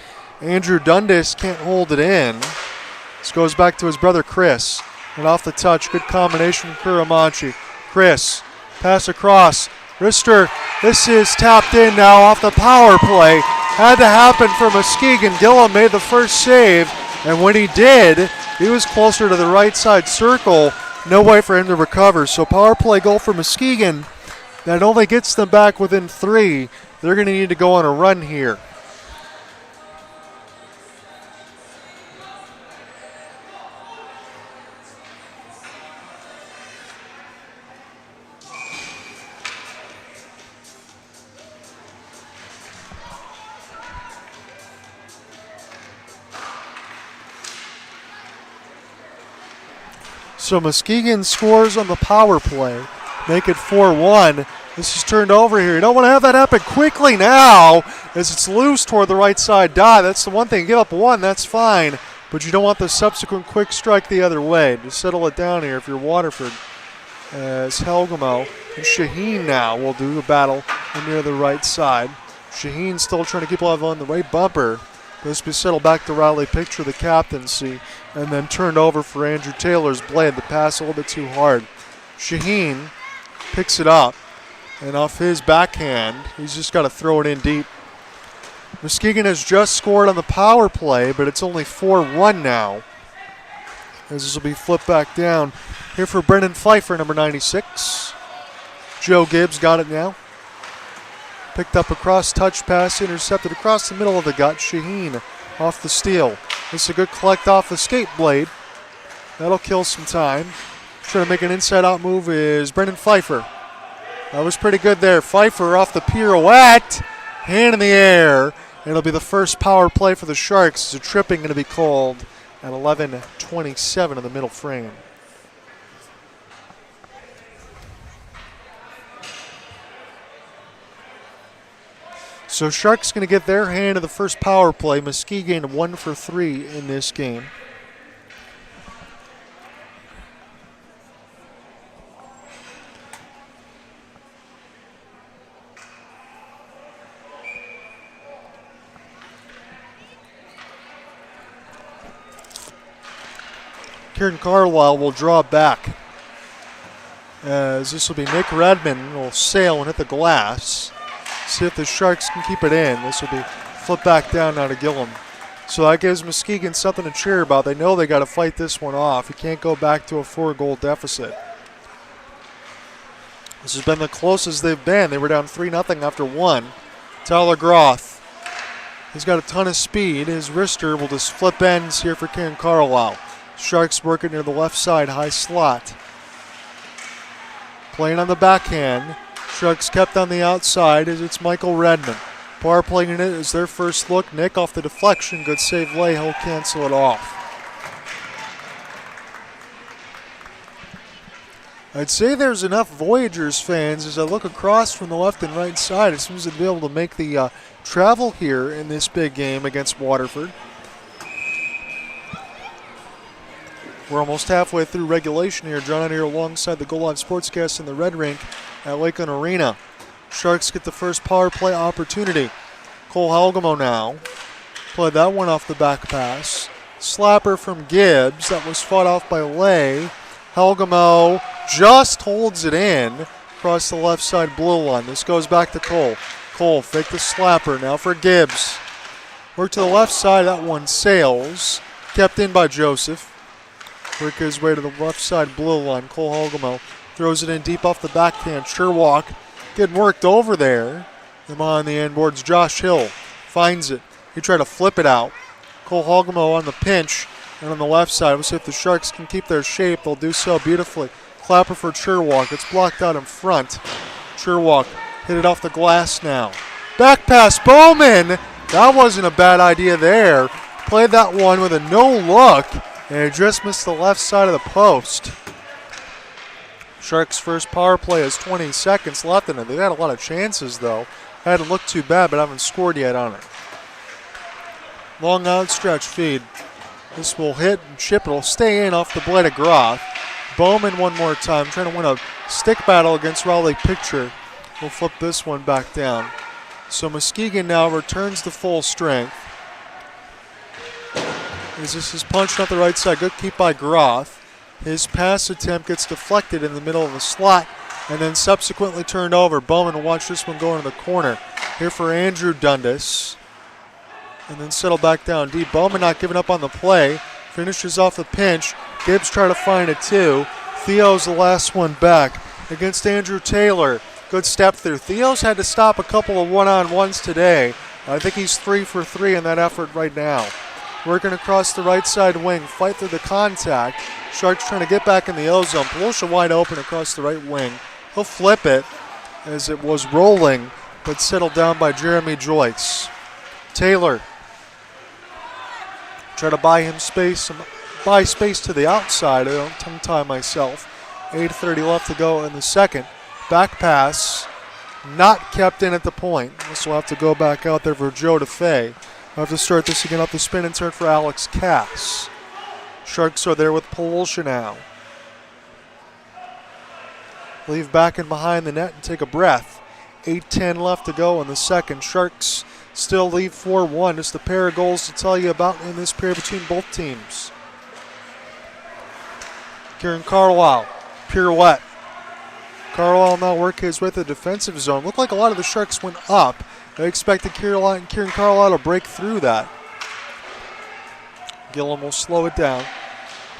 Andrew Dundas can't hold it in. This goes back to his brother Chris. And off the touch, good combination from Kuramachi. Chris, pass across. Rister, this is tapped in now off the power play. Had to happen for Muskegon. Gillum made the first save, and when he did, he was closer to the right side circle. No way for him to recover. So power play goal for Muskegon. That only gets them back within 3. They're going to need to go on a run here. So Muskegon scores on the power play. Make it 4-1. This is turned over here. You don't want to have that happen quickly now as it's loose toward the right side dot. That's the one thing. Give up 1, that's fine. But you don't want the subsequent quick strike the other way. Just settle it down here if you're Waterford. As Helgamo and Shaheen now will do the battle near the right side. Shaheen still trying to keep alive on the right bumper. This be settled back to Riley Picture, the captaincy, and then turned over for Andrew Taylor's blade. The pass a little bit too hard. Shaheen picks it up, and off his backhand, he's just got to throw it in deep. Muskegon has just scored on the power play, but it's only 4-1 now. As this will be flipped back down. Here for Brendan Pfeiffer, number 96. Joe Gibbs got it now. Picked up a cross-touch pass, intercepted across the middle of the gut. Shaheen off the steal. This is a good collect off the skate blade. That'll kill some time. Trying to make an inside-out move is Brendan Pfeiffer. That was pretty good there. Pfeiffer off the pirouette. Hand in the air. It'll be the first power play for the Sharks. It's a tripping going to be called at 11:27 in the middle frame. So Sharks going to get their hand of the first power play. Muskegon 1 for 3 in this game. Kieran Carlisle will draw back. As this will be Nick Redmond will sail and hit the glass. See if the Sharks can keep it in. This will be flipped back down now to Gillum. So that gives Muskegon something to cheer about. They know they got to fight this one off. You can't go back to a 4-goal deficit. This has been the closest they've been. They were down 3-0 after 1. Tyler Groth. He's got a ton of speed. His wrister will just flip ends here for Kieran Carlisle. Sharks working near the left side, high slot. Playing on the backhand. Sharks kept on the outside as it's Michael Redmond. Power playing in it is their first look. Nick off the deflection. Good save lay. He'll cancel it off. I'd say there's enough Voyagers fans as I look across from the left and right side. It seems to be able to make the travel here in this big game against Waterford. We're almost halfway through regulation here. John out here alongside the Goal Live Sportscast in the Red Rink at Lakeland Arena. Sharks get the first power play opportunity. Cole Helgamo now. Played that one off the back pass. Slapper from Gibbs. That was fought off by Lay. Helgamo just holds it in across the left side blue line. This goes back to Cole. Cole fake the slapper now for Gibbs. Work to the left side. That one sails. Kept in by Joseph. Work his way to the left side blue line. Cole Helgamo throws it in deep off the backhand. Sherwalk getting worked over there. Him on the end boards. Josh Hill finds it. He tried to flip it out. Cole Helgamo on the pinch. And on the left side, we'll see if the Sharks can keep their shape. They'll do so beautifully. Clapper for Sherwalk. It's blocked out in front. Sherwalk hit it off the glass now. Back pass, Bowman. That wasn't a bad idea there. Played that one with a no look. And it just missed the left side of the post. Sharks' first power play has 20 seconds left in it. They've had a lot of chances, though. Hadn't looked too bad, but haven't scored yet on it. Long outstretch feed. This will hit and chip. It'll stay in off the blade of Groth. Bowman one more time, trying to win a stick battle against Raleigh Picture. We'll flip this one back down. So Muskegon now returns to full strength. As this is punched out the right side. Good keep by Groth. His pass attempt gets deflected in the middle of the slot and then subsequently turned over. Bowman will watch this one go into the corner. Here for Andrew Dundas. And then settle back down deep. Bowman not giving up on the play. Finishes off the pinch. Gibbs try to find a 2. Theo's the last one back against Andrew Taylor. Good step through. Theo's had to stop a couple of one-on-ones today. I think he's 3 for 3 in that effort right now. Working across the right side wing. Fight through the contact. Sharks trying to get back in the O-zone. Polosha wide open across the right wing. He'll flip it as it was rolling, but settled down by Jeremy Joyce. Taylor try to buy him space, buy space to the outside. I don't tongue tie myself. 8:30 left to go in the second. Back pass, not kept in at the point. This will have to go back out there for Joe DeFay. We'll have to start this again off the spin and turn for Alex Cass. Sharks are there with Polosha now. Leave back and behind the net and take a breath. 8:10 left to go in the second. Sharks still lead 4-1. Just a pair of goals to tell you about in this period between both teams. Kieran Carlisle, pirouette. Carlisle now work his way to the defensive zone. Looked like a lot of the Sharks went up. They expected Kieran Carlisle to break through that. Gillum will slow it down.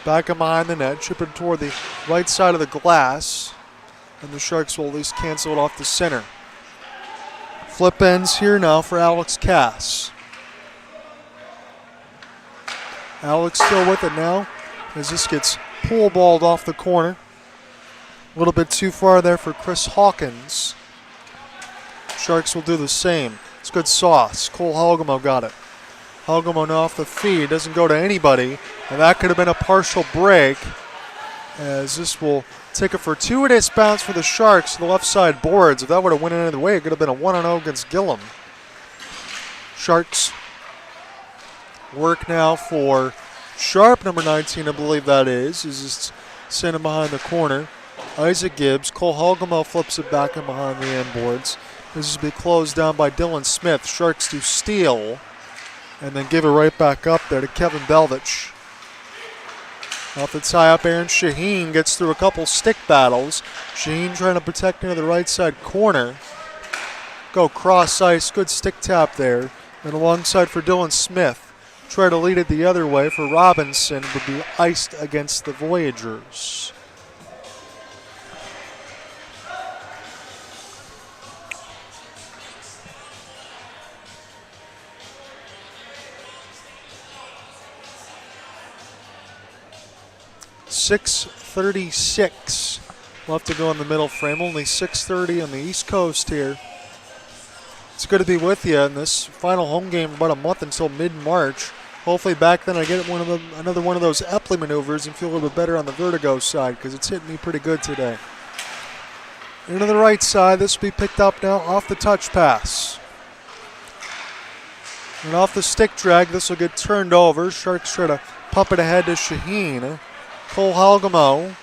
Back and behind the net, chipping toward the right side of the glass. And the Sharks will at least cancel it off the center. Flip ends here now for Alex Cass. Alex still with it now as this gets pool balled off the corner. A little bit too far there for Chris Hawkins. Sharks will do the same. It's good sauce. Cole Halgamo got it. Halgamo now off the feed. Doesn't go to anybody. And that could have been a partial break as this will take a fortuitous bounce for the Sharks to the left side boards. If that would have went another way, it could have been a 1-0 against Gillum. Sharks work now for Sharp, number 19, I believe that is just sent him behind the corner. Isaac Gibbs. Cole Halgamo flips it back in behind the end boards. This will be closed down by Dylan Smith. Sharks to steal and then give it right back up there to Kevin Belvich. Off the tie-up, Aaron Shaheen gets through a couple stick battles. Shaheen trying to protect near the right side corner. Go cross ice, good stick tap there. And alongside for Dylan Smith. Try to lead it the other way for Robinson, would be iced against the Voyagers. .6:36 left to go in the middle frame. Only 6:30 on the East Coast here. It's good to be with you in this final home game for about a month until mid-March. Hopefully back then I get another one of those Epley maneuvers and feel a little bit better on the vertigo side because it's hitting me pretty good today. Into the right side. This will be picked up now off the touch pass. And off the stick drag, this will get turned over. Sharks try to pump it ahead to Shaheen. Cole Halgamo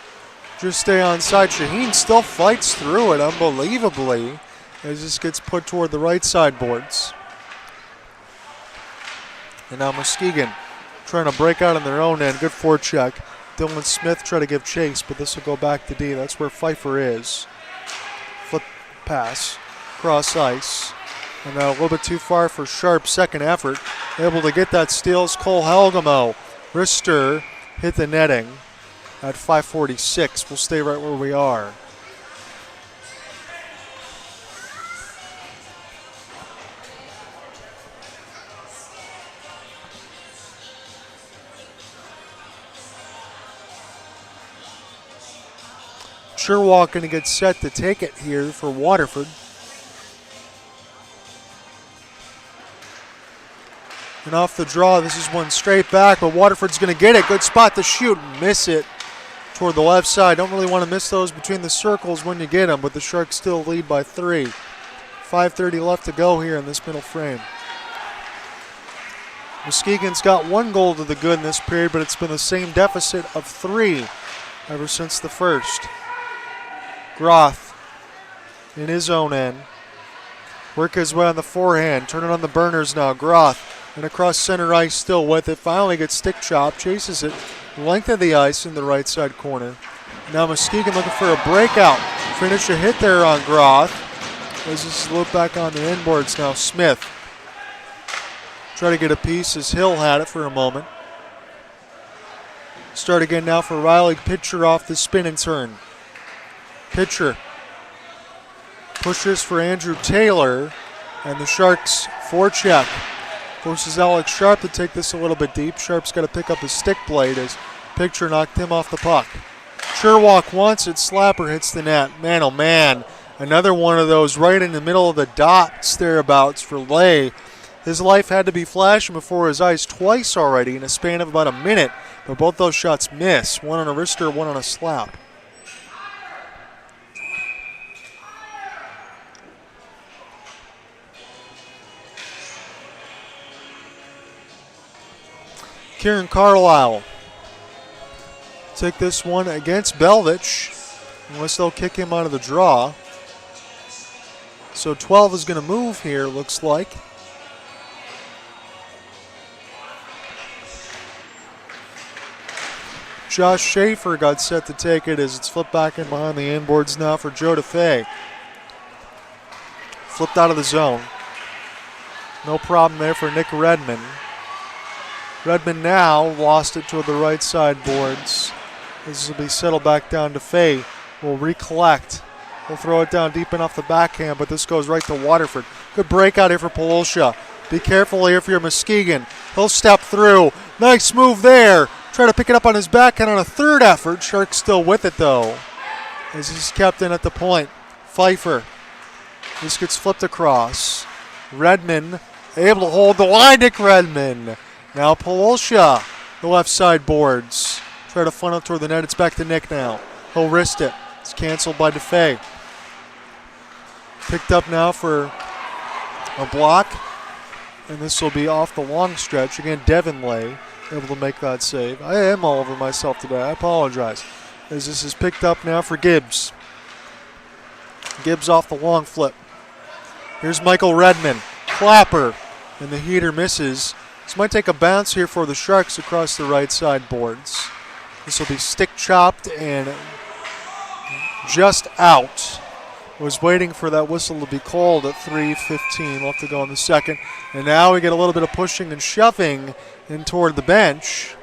just stay on side. Shaheen still fights through it unbelievably as this gets put toward the right side boards. And now Muskegon trying to break out on their own end. Good forecheck. Dylan Smith try to give chase, but this will go back to D. That's where Pfeiffer is. Flip pass. Cross ice. And now a little bit too far for Sharp. Second effort. Able to get that steals Cole Halgamo. Rister hit the netting at 5:46. We'll stay right where we are. Sherwalk going to get set to take it here for Waterford. And off the draw, this is one straight back, but Waterford's going to get it. Good spot to shoot, miss it toward the left side. Don't really want to miss those between the circles when you get them, but the Sharks still lead by 3. 5:30 left to go here in this middle frame. Muskegon's got 1 goal to the good in this period, but it's been the same deficit of 3 ever since the first. Groth in his own end. Work his way on the forehand. Turn it on the burners now. Groth. And across center ice still with it. Finally gets stick chop. Chases it. Length of the ice in the right side corner. Now Muskegon looking for a breakout. Finish a hit there on Groth. As this is looped back on the inboards now. Smith. Try to get a piece as Hill had it for a moment. Start again now for Riley. Pitcher off the spin and turn. Pitcher pushes for Andrew Taylor. And the Sharks forecheck. Forces Alex Sharp to take this a little bit deep. Sharp's got to pick up his stick blade as Pitcher knocked him off the puck. Sherwalk wants it. Slapper hits the net. Man, oh man. Another one of those right in the middle of the dots thereabouts for Lay. His life had to be flashing before his eyes twice already in a span of about a minute. But both those shots miss. One on a wrister, one on a slap. Kieran Carlisle take this one against Belvich, unless they'll kick him out of the draw. So 12 is going to move here, looks like. Josh Schaefer got set to take it as it's flipped back in behind the inboards now for Joe DeFay. Flipped out of the zone. No problem there for Nick Redmond. Redmond now lost it toward the right side boards. This will be settled back down to Fay. Will recollect. We'll throw it down deep enough the backhand, but this goes right to Waterford. Good breakout here for Polosha. Be careful here if you're Muskegon. He'll step through. Nice move there. Try to pick it up on his backhand on a third effort. Sharks still with it though, as he's kept in at the point. Pfeiffer. This gets flipped across. Redmond able to hold the line. Nick Redmond. Now Polosha, the left side boards. Try to funnel toward the net. It's back to Nick now. He'll wrist it. It's canceled by DeFay. Picked up now for a block. And this will be off the long stretch. Again, Devin Lay able to make that save. I am all over myself today. I apologize. As this is picked up now for Gibbs. Gibbs off the long flip. Here's Michael Redmond. Clapper. And the heater misses. This might take a bounce here for the Sharks across the right side boards. This will be stick chopped and just out. Was waiting for that whistle to be called at 3:15 left to go in the second. And now we get a little bit of pushing and shoving in toward the bench.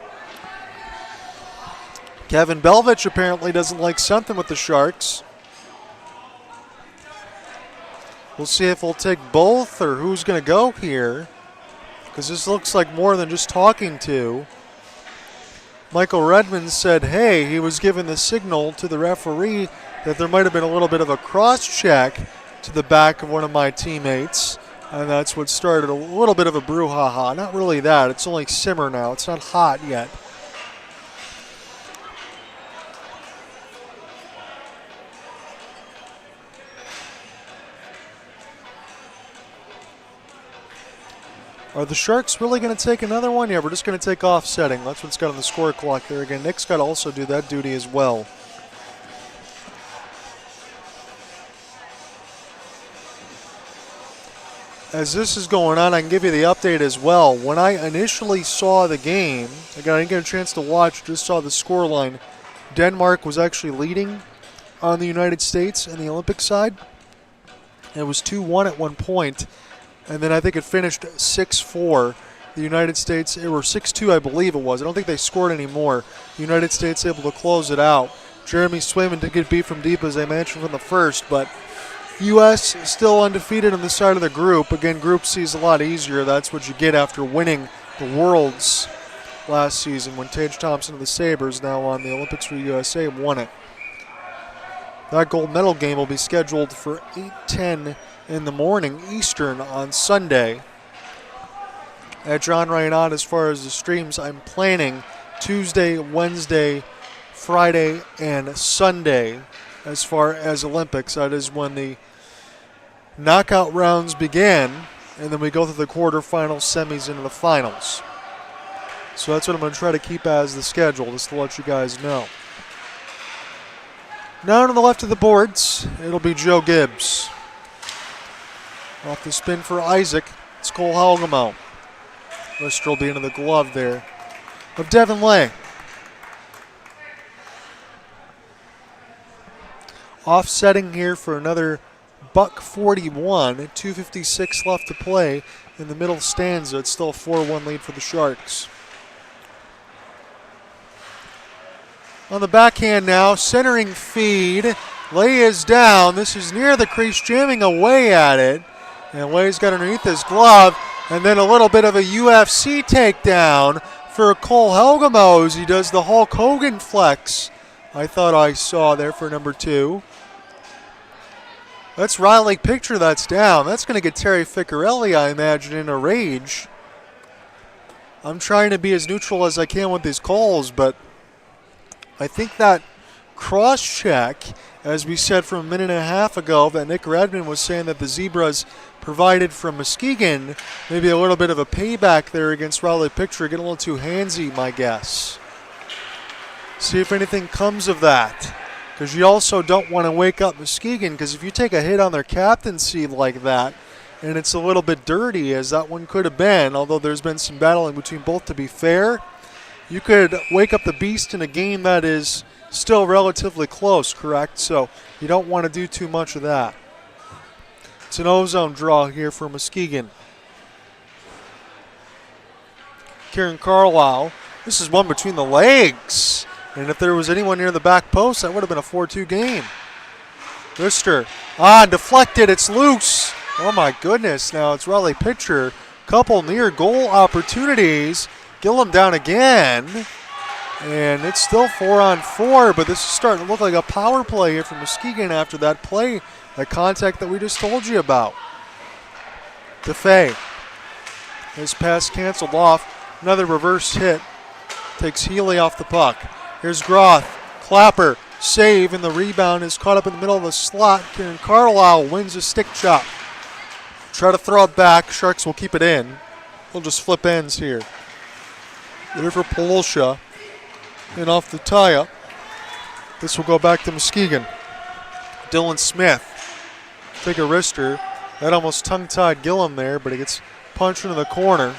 Kevin Belvich apparently doesn't like something with the Sharks. We'll see if we'll take both or who's going to go here, because this looks like more than just talking to. Michael Redmond said, hey, he was given the signal to the referee that there might have been a little bit of a cross-check to the back of one of my teammates, and that's what started a little bit of a brouhaha. Not really that. It's only simmer now. It's not hot yet. Are the Sharks really going to take another one? Yeah, we're just going to take offsetting. That's what's got on the score clock there. Again, Nick's got to also do that duty as well. As this is going on, I can give you the update as well. When I initially saw the game, again, I didn't get a chance to watch, just saw the scoreline. Denmark was actually leading on the United States in the Olympic side. It was 2-1 at one point. And then I think it finished 6-4. The United States, or 6-2 I believe it was. I don't think they scored any more. The United States able to close it out. Jeremy Swayman did get beat from deep, as I mentioned from the first, but U.S. still undefeated on the side of the group. Again, Group C is a lot easier. That's what you get after winning the Worlds last season when Tage Thompson of the Sabres, now on the Olympics for USA, won it. That gold medal game will be scheduled for 8:10 in the morning Eastern on Sunday. At John Ryan, as far as the streams, I'm planning Tuesday, Wednesday, Friday, and Sunday as far as Olympics. That is when the knockout rounds begin, and then we go through the quarterfinals, semis, into the finals. So that's what I'm going to try to keep as the schedule, just to let you guys know. Now to the left of the boards, it'll be Joe Gibbs. Off the spin for Isaac, it's Cole Helgamo. Lister will be into the glove there of Devin Lay. Offsetting here for another $141, 2:56 left to play in the middle stanza. It's still a 4-1 lead for the Sharks. On the backhand now, centering feed. Lay is down. This is near the crease, jamming away at it. And Lay's got underneath his glove. And then a little bit of a UFC takedown for Cole Helgamo as he does the Hulk Hogan flex. I thought I saw there for number 2. That's Riley Picture that's down. That's going to get Terry Ficcarelli, I imagine, in a rage. I'm trying to be as neutral as I can with these calls, but I think that cross-check, as we said from a minute and a half ago, that Nick Redmond was saying that the Zebras provided from Muskegon, maybe a little bit of a payback there against Riley Picture, getting a little too handsy, my guess. See if anything comes of that. Because you also don't want to wake up Muskegon, because if you take a hit on their captaincy like that, and it's a little bit dirty, as that one could have been, although there's been some battling between both to be fair, you could wake up the beast in a game that is still relatively close, correct? So you don't want to do too much of that. It's an ozone draw here for Muskegon. Kieran Carlisle, this is one between the legs. And if there was anyone near the back post, that would have been a 4-2 game. Lister, deflected, it's loose. Oh my goodness, now it's Riley Picture. Couple near goal opportunities. Gillum down again. And it's still 4-on-4, but this is starting to look like a power play here from Muskegon after that play, that contact that we just told you about. DeFay. His pass canceled off. Another reverse hit. Takes Healy off the puck. Here's Groth. Clapper. Save, and the rebound is caught up in the middle of the slot. Kieran Carlisle wins a stick chop. Try to throw it back. Sharks will keep it in. We'll just flip ends here. There for Polosha. And off the tie-up. This will go back to Muskegon. Dylan Smith. Take a wrister. That almost tongue-tied Gillum there, but he gets punched into the corner.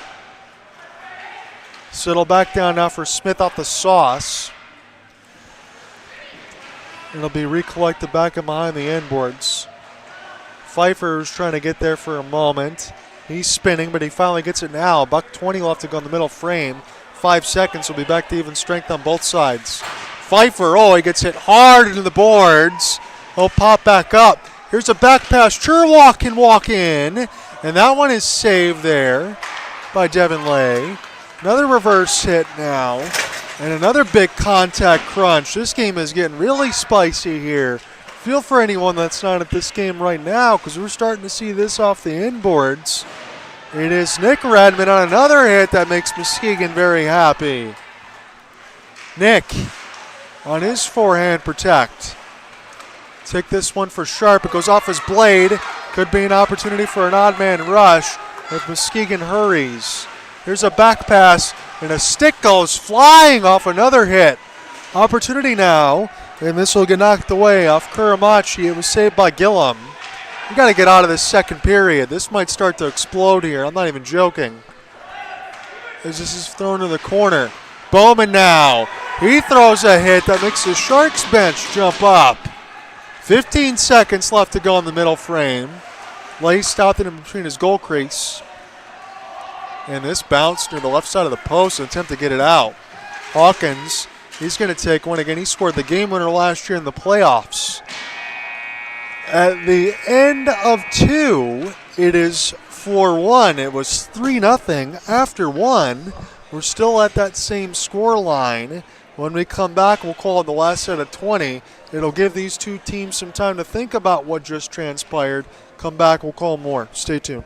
So it'll back down now for Smith off the sauce. It'll be recollected back and behind the end boards. Pfeiffer's trying to get there for a moment. He's spinning, but he finally gets it now. $1:20 left to go in the middle frame. 5 seconds, will be back to even strength on both sides. Pfeiffer, he gets hit hard into the boards. He'll pop back up. Here's a back pass. Sherlock can walk in, and that one is saved there by Devin Lay. Another reverse hit now, and another big contact crunch. This game is getting really spicy here. Feel for anyone that's not at this game right now, because we're starting to see this off the inboards. It is Nick Redmond on another hit that makes Muskegon very happy. Nick on his forehand protect. Take this one for Sharp. It goes off his blade. Could be an opportunity for an odd man rush if Muskegon hurries. Here's a back pass, and a stick goes flying off another hit. Opportunity now, and this will get knocked away off Kuramachi. It was saved by Gillum. We got to get out of this second period. This might start to explode here. I'm not even joking. As this is thrown to the corner. Bowman now. He throws a hit that makes the Sharks bench jump up. 15 seconds left to go in the middle frame. Lay stopped it in between his goal crease. And this bounced near the left side of the post and attempt to get it out. Hawkins, he's going to take one again. He scored the game winner last year in the playoffs. At the end of 2, it is 4-1. It was 3-0 after 1. We're still at that same score line. When we come back, we'll call it the last set of 20. It'll give these two teams some time to think about what just transpired. Come back, we'll call more. Stay tuned.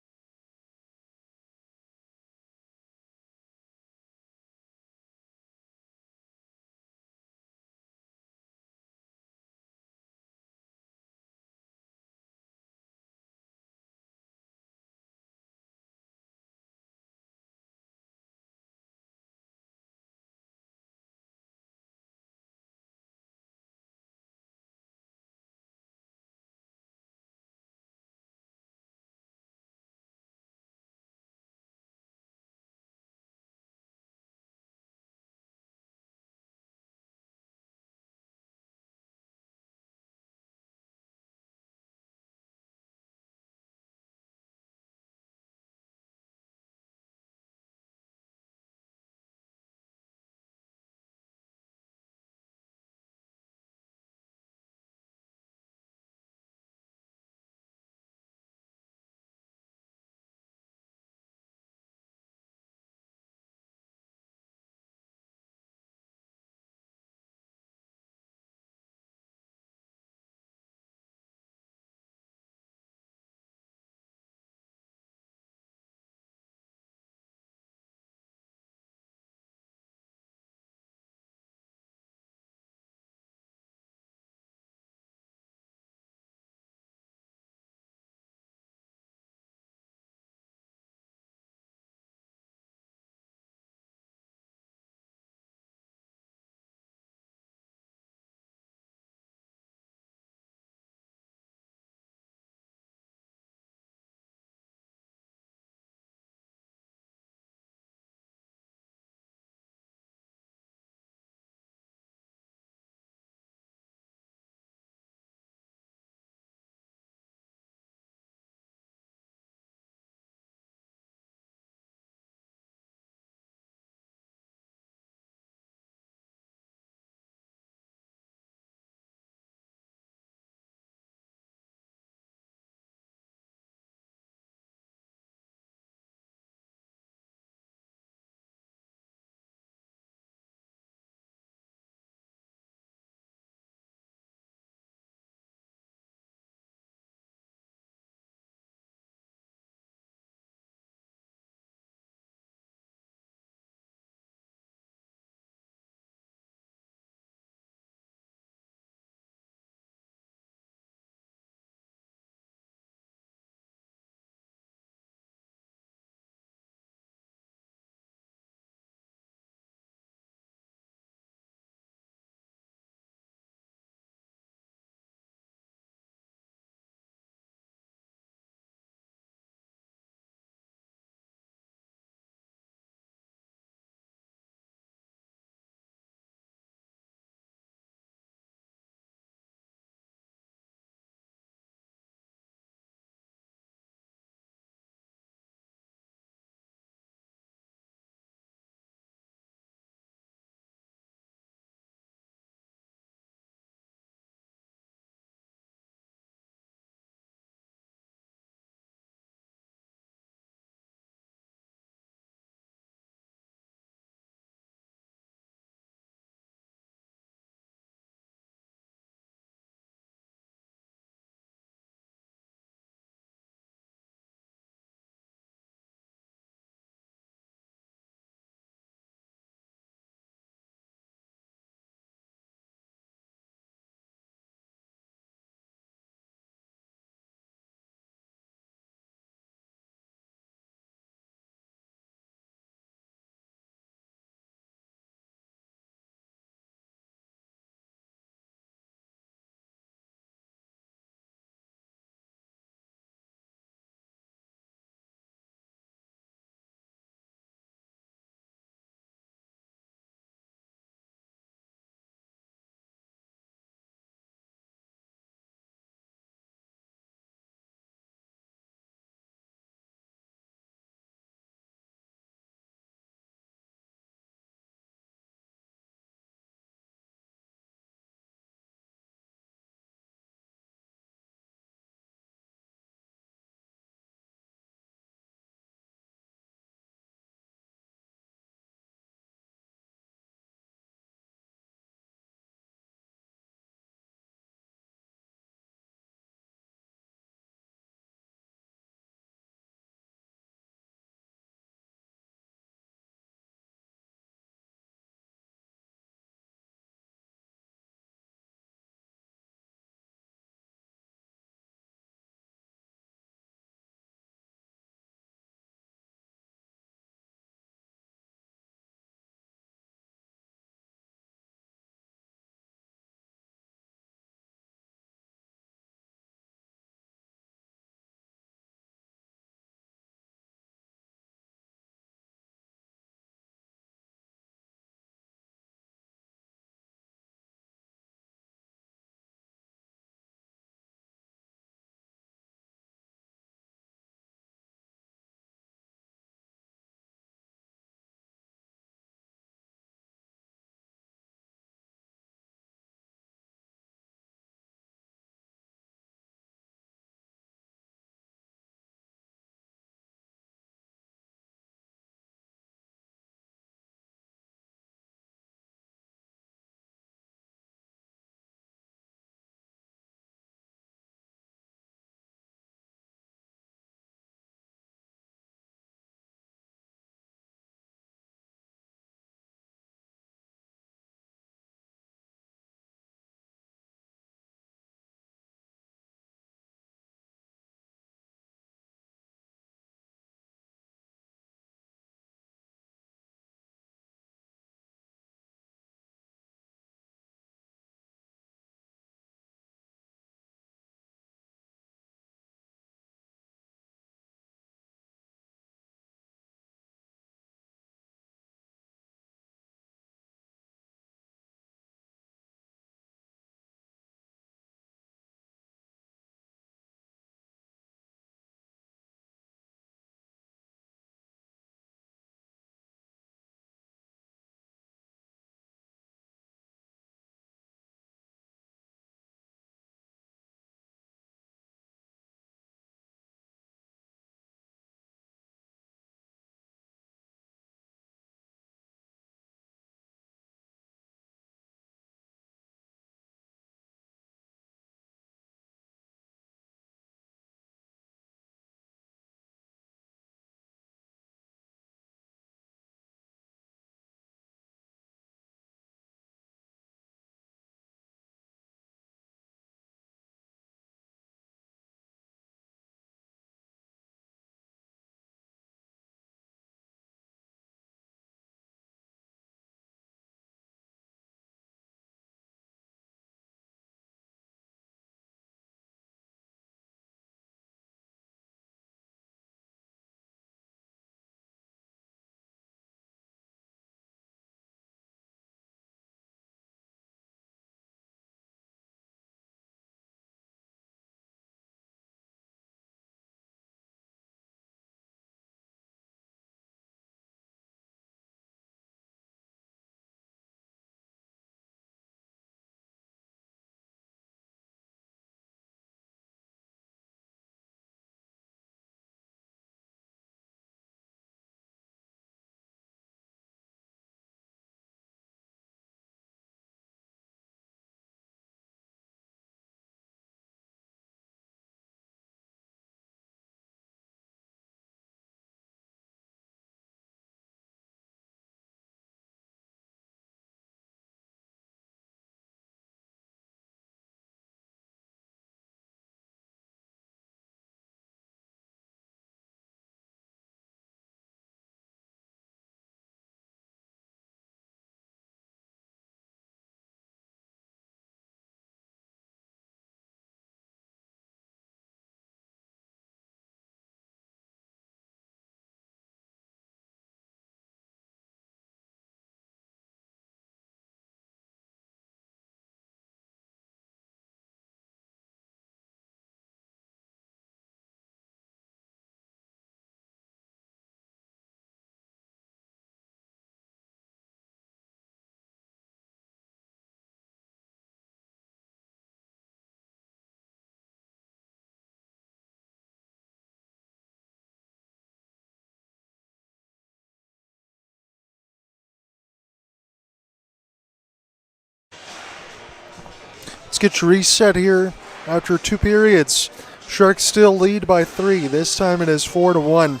Let's get you reset here after 2 periods. Sharks still lead by 3. This time it is 4-1.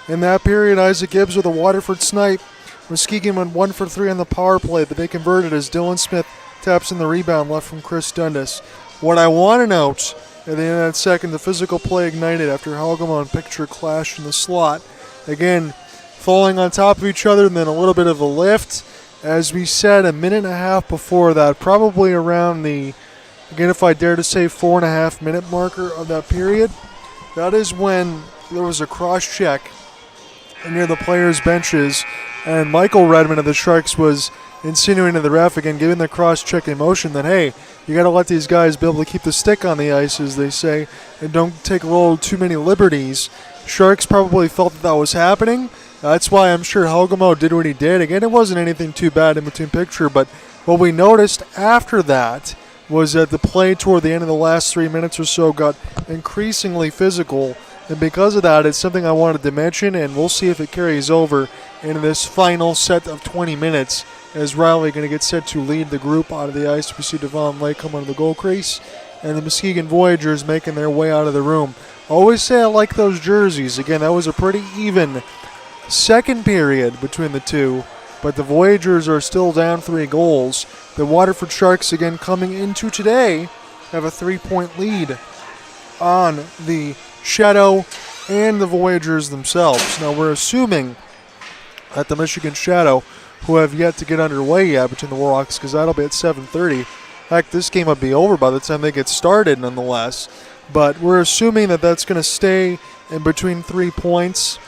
In that period, Isaac Gibbs with a Waterford snipe. Muskegon went 1 for 3 on the power play, but they converted as Dylan Smith taps in the rebound left from Chris Dundas. What I want to note at the end of that second, the physical play ignited after Halgamo and Picture clashed in the slot. Again, falling on top of each other and then a little bit of a lift. As we said, a minute and a half before that, probably around the, again, if I dare to say, 4.5 minute marker of that period, that is when there was a cross check near the players' benches, and Michael Redmond of the Sharks was insinuating to the ref, again, giving the cross-check emotion that, hey, you got to let these guys be able to keep the stick on the ice, as they say, and don't take a little too many liberties. Sharks probably felt that was happening. That's why I'm sure Halgamo did what he did. Again, it wasn't anything too bad in between picture, but what we noticed after that was that the play toward the end of the last 3 minutes or so got increasingly physical, and because of that, it's something I wanted to mention, and we'll see if it carries over into this final set of 20 minutes as Riley going to get set to lead the group out of the ice. We see Devon Lake come under the goal crease, and the Muskegon Voyagers making their way out of the room. Always say I like those jerseys. Again, that was a pretty even second period between the two, but the Voyagers are still down 3 goals. The Waterford Sharks, again, coming into today, have a 3-point lead on the Shadow and the Voyagers themselves. Now, we're assuming that the Michigan Shadow, who have yet to get underway yet between the Warhawks, because that'll be at 7:30. Heck, this game would be over by the time they get started, nonetheless. But we're assuming that that's going to stay in between 3 points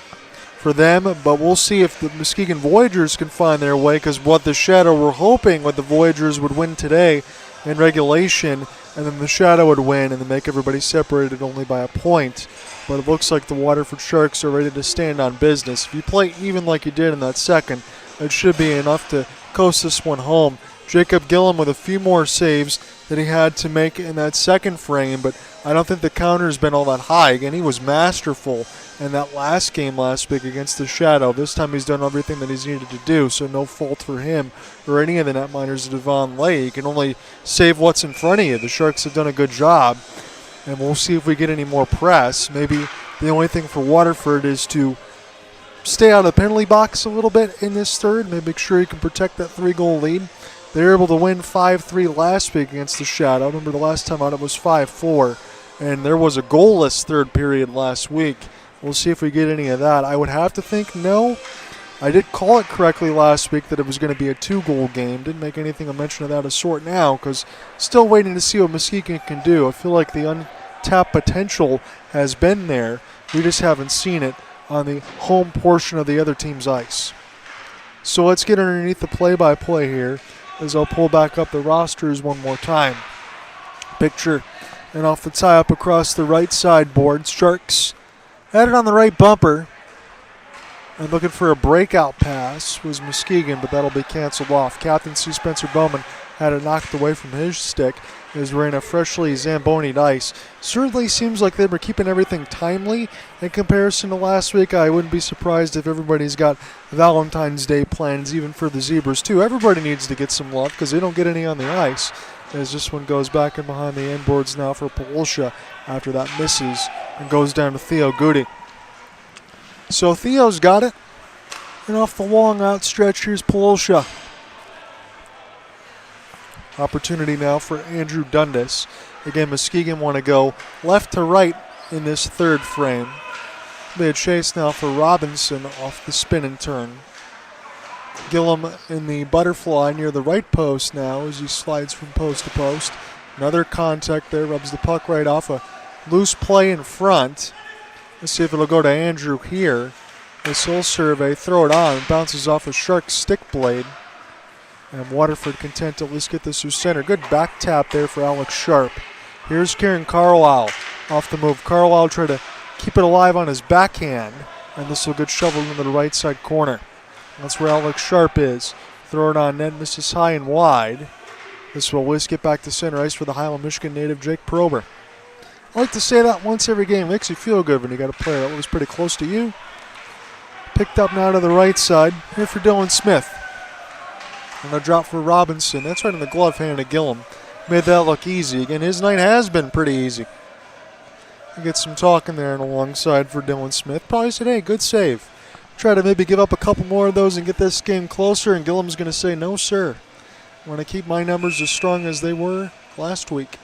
for them, but we'll see if the Muskegon Voyagers can find their way, because what the Shadow were hoping what the Voyagers would win today in regulation, and then the Shadow would win and then make everybody separated only by a point. But it looks like the Waterford Sharks are ready to stand on business. If you play even like you did in that second, it should be enough to coast this one home. Jacob Gillum with a few more saves that he had to make in that second frame, but I don't think the counter's been all that high. Again, he was masterful in that last game last week against the Shadow. This time he's done everything that he's needed to do, so no fault for him or any of the netminders of Devon Lay. You can only save what's in front of you. The Sharks have done a good job, and we'll see if we get any more press. Maybe the only thing for Waterford is to stay out of the penalty box a little bit in this third, maybe make sure you can protect that 3-goal lead. They were able to win 5-3 last week against the Shadow. Remember, the last time out it was 5-4, and there was a goalless third period last week. We'll see if we get any of that. I would have to think no. I did call it correctly last week that it was going to be a 2-goal game. Didn't make anything a mention of that of sort now, because still waiting to see what Muskegon can do. I feel like the untapped potential has been there. We just haven't seen it on the home portion of the other team's ice. So let's get underneath the play-by-play here as I'll pull back up the rosters one more time. Picture, and off the tie-up across the right sideboard, Sharks had it on the right bumper, and looking for a breakout pass was Muskegon, but that'll be canceled off. Captain C. Spencer Bowman had it knocked away from his stick as we're in a freshly Zamboni'd ice. Certainly seems like they were keeping everything timely in comparison to last week. I wouldn't be surprised if everybody's got Valentine's Day plans, even for the Zebras too. Everybody needs to get some love because they don't get any on the ice, as this one goes back in behind the end boards now for Polsha after that misses and goes down to Theo Goody. So Theo's got it, and off the long outstretch, here's Polsha. Opportunity now for Andrew Dundas. Again, Muskegon want to go left to right in this third frame. Be a chase now for Robinson off the spin and turn. Gillum in the butterfly near the right post now as he slides from post to post. Another contact there, rubs the puck right off a loose play in front. Let's see if it'll go to Andrew here. This will survey, throw it on, bounces off a Shark stick blade. And Waterford content to at least get this through center. Good back tap there for Alex Sharp. Here's Kieran Carlisle off the move. Carlisle tried to keep it alive on his backhand, and this will get shoveled into the right side corner. That's where Alex Sharp is. Throw it on net, misses high and wide. This will whisk it back to center ice for the Highland, Michigan native Jake Prober. I like to say that once every game. Makes you feel good when you got a player that was pretty close to you. Picked up now to the right side. Here for Dylan Smith. And a drop for Robinson. That's right in the glove hand of Gillum. made that look easy. Again, his night has been pretty easy. Get some talking there and alongside for Dylan Smith. Probably said, hey, good save. Try to maybe give up a couple more of those and get this game closer, and Gillum's going to say, no, sir. I want to keep my numbers as strong as they were last week.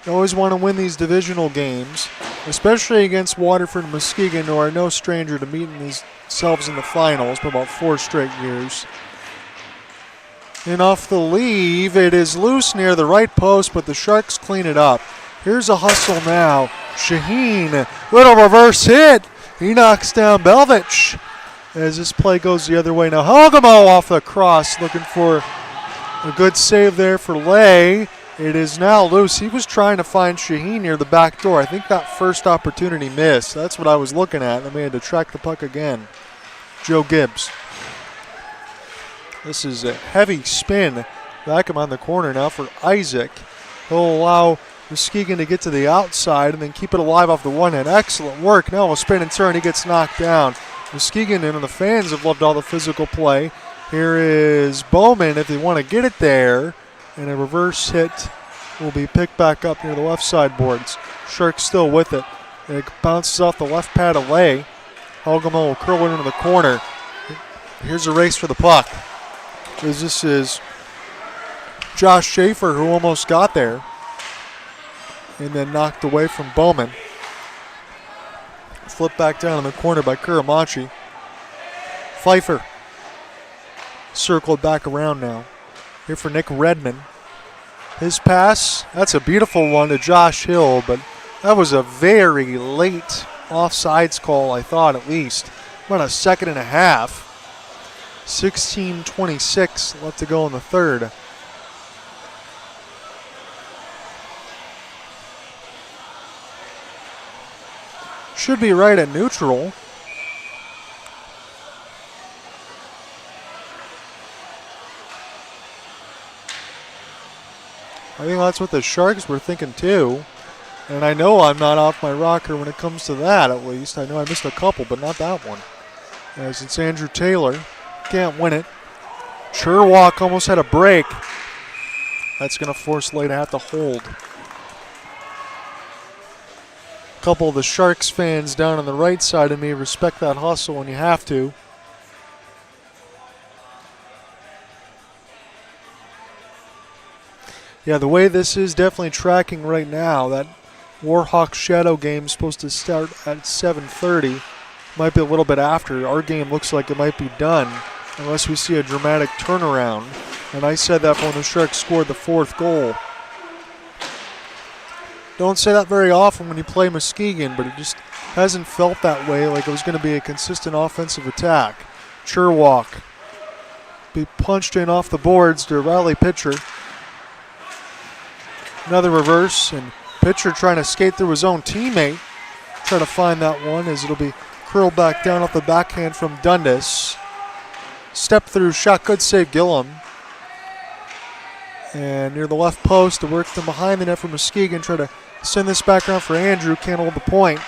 You always want to win these divisional games, especially against Waterford and Muskegon, who are no stranger to meeting themselves in the finals for about 4 straight years. And off the leave, it is loose near the right post, but the Sharks clean it up. Here's a hustle now. Shaheen, little reverse hit. He knocks down Belvich as this play goes the other way. Now Hogamo off the cross, looking for a good save there for Lay. It is now loose. He was trying to find Shaheen near the back door. I think that first opportunity missed. That's what I was looking at. And we had to track the puck again. Joe Gibbs. This is a heavy spin. Back him on the corner now for Isaac. He'll allow Muskegon to get to the outside and then keep it alive off the one hand. Excellent work. Now a spin and turn. He gets knocked down. Muskegon and the fans have loved all the physical play. Here is Bowman if they want to get it there. And a reverse hit will be picked back up near the left side boards. Sharks still with it. It bounces off the left pad of Lay. Hogamo will curl it into the corner. Here's a race for the puck. This is Josh Schaefer who almost got there and then knocked away from Bowman. Flipped back down in the corner by Kuramachi. Pfeiffer circled back around now. Here for Nick Redmond. His pass, that's a beautiful one to Josh Hill, but that was a very late offsides call, I thought at least. About a second and a half. 16:26 left to go in the third. Should be right at neutral. I think that's what the Sharks were thinking too. And I know I'm not off my rocker when it comes to that, at least. I know I missed a couple, but not that one. As it's Andrew Taylor. Can't win it. Sherwalk almost had a break. That's going to force Lay to have to hold. A couple of the Sharks fans down on the right side of me respect that hustle when you have to. Yeah, the way this is definitely tracking right now, that Warhawk Shadow game is supposed to start at 7:30. Might be a little bit after. Our game looks like it might be done unless we see a dramatic turnaround. And I said that when the Sharks scored the 4th goal. Don't say that very often when you play Muskegon, but it just hasn't felt that way, like it was going to be a consistent offensive attack. Sherwalk be punched in off the boards to Riley Pitcher. Another reverse, and Pitcher trying to skate through his own teammate. Try to find that one as it'll be curled back down off the backhand from Dundas. Step through shot, good save Gillum. And near the left post, it worked from behind the net for Muskegon. Try to send this back around for Andrew, can't hold the point.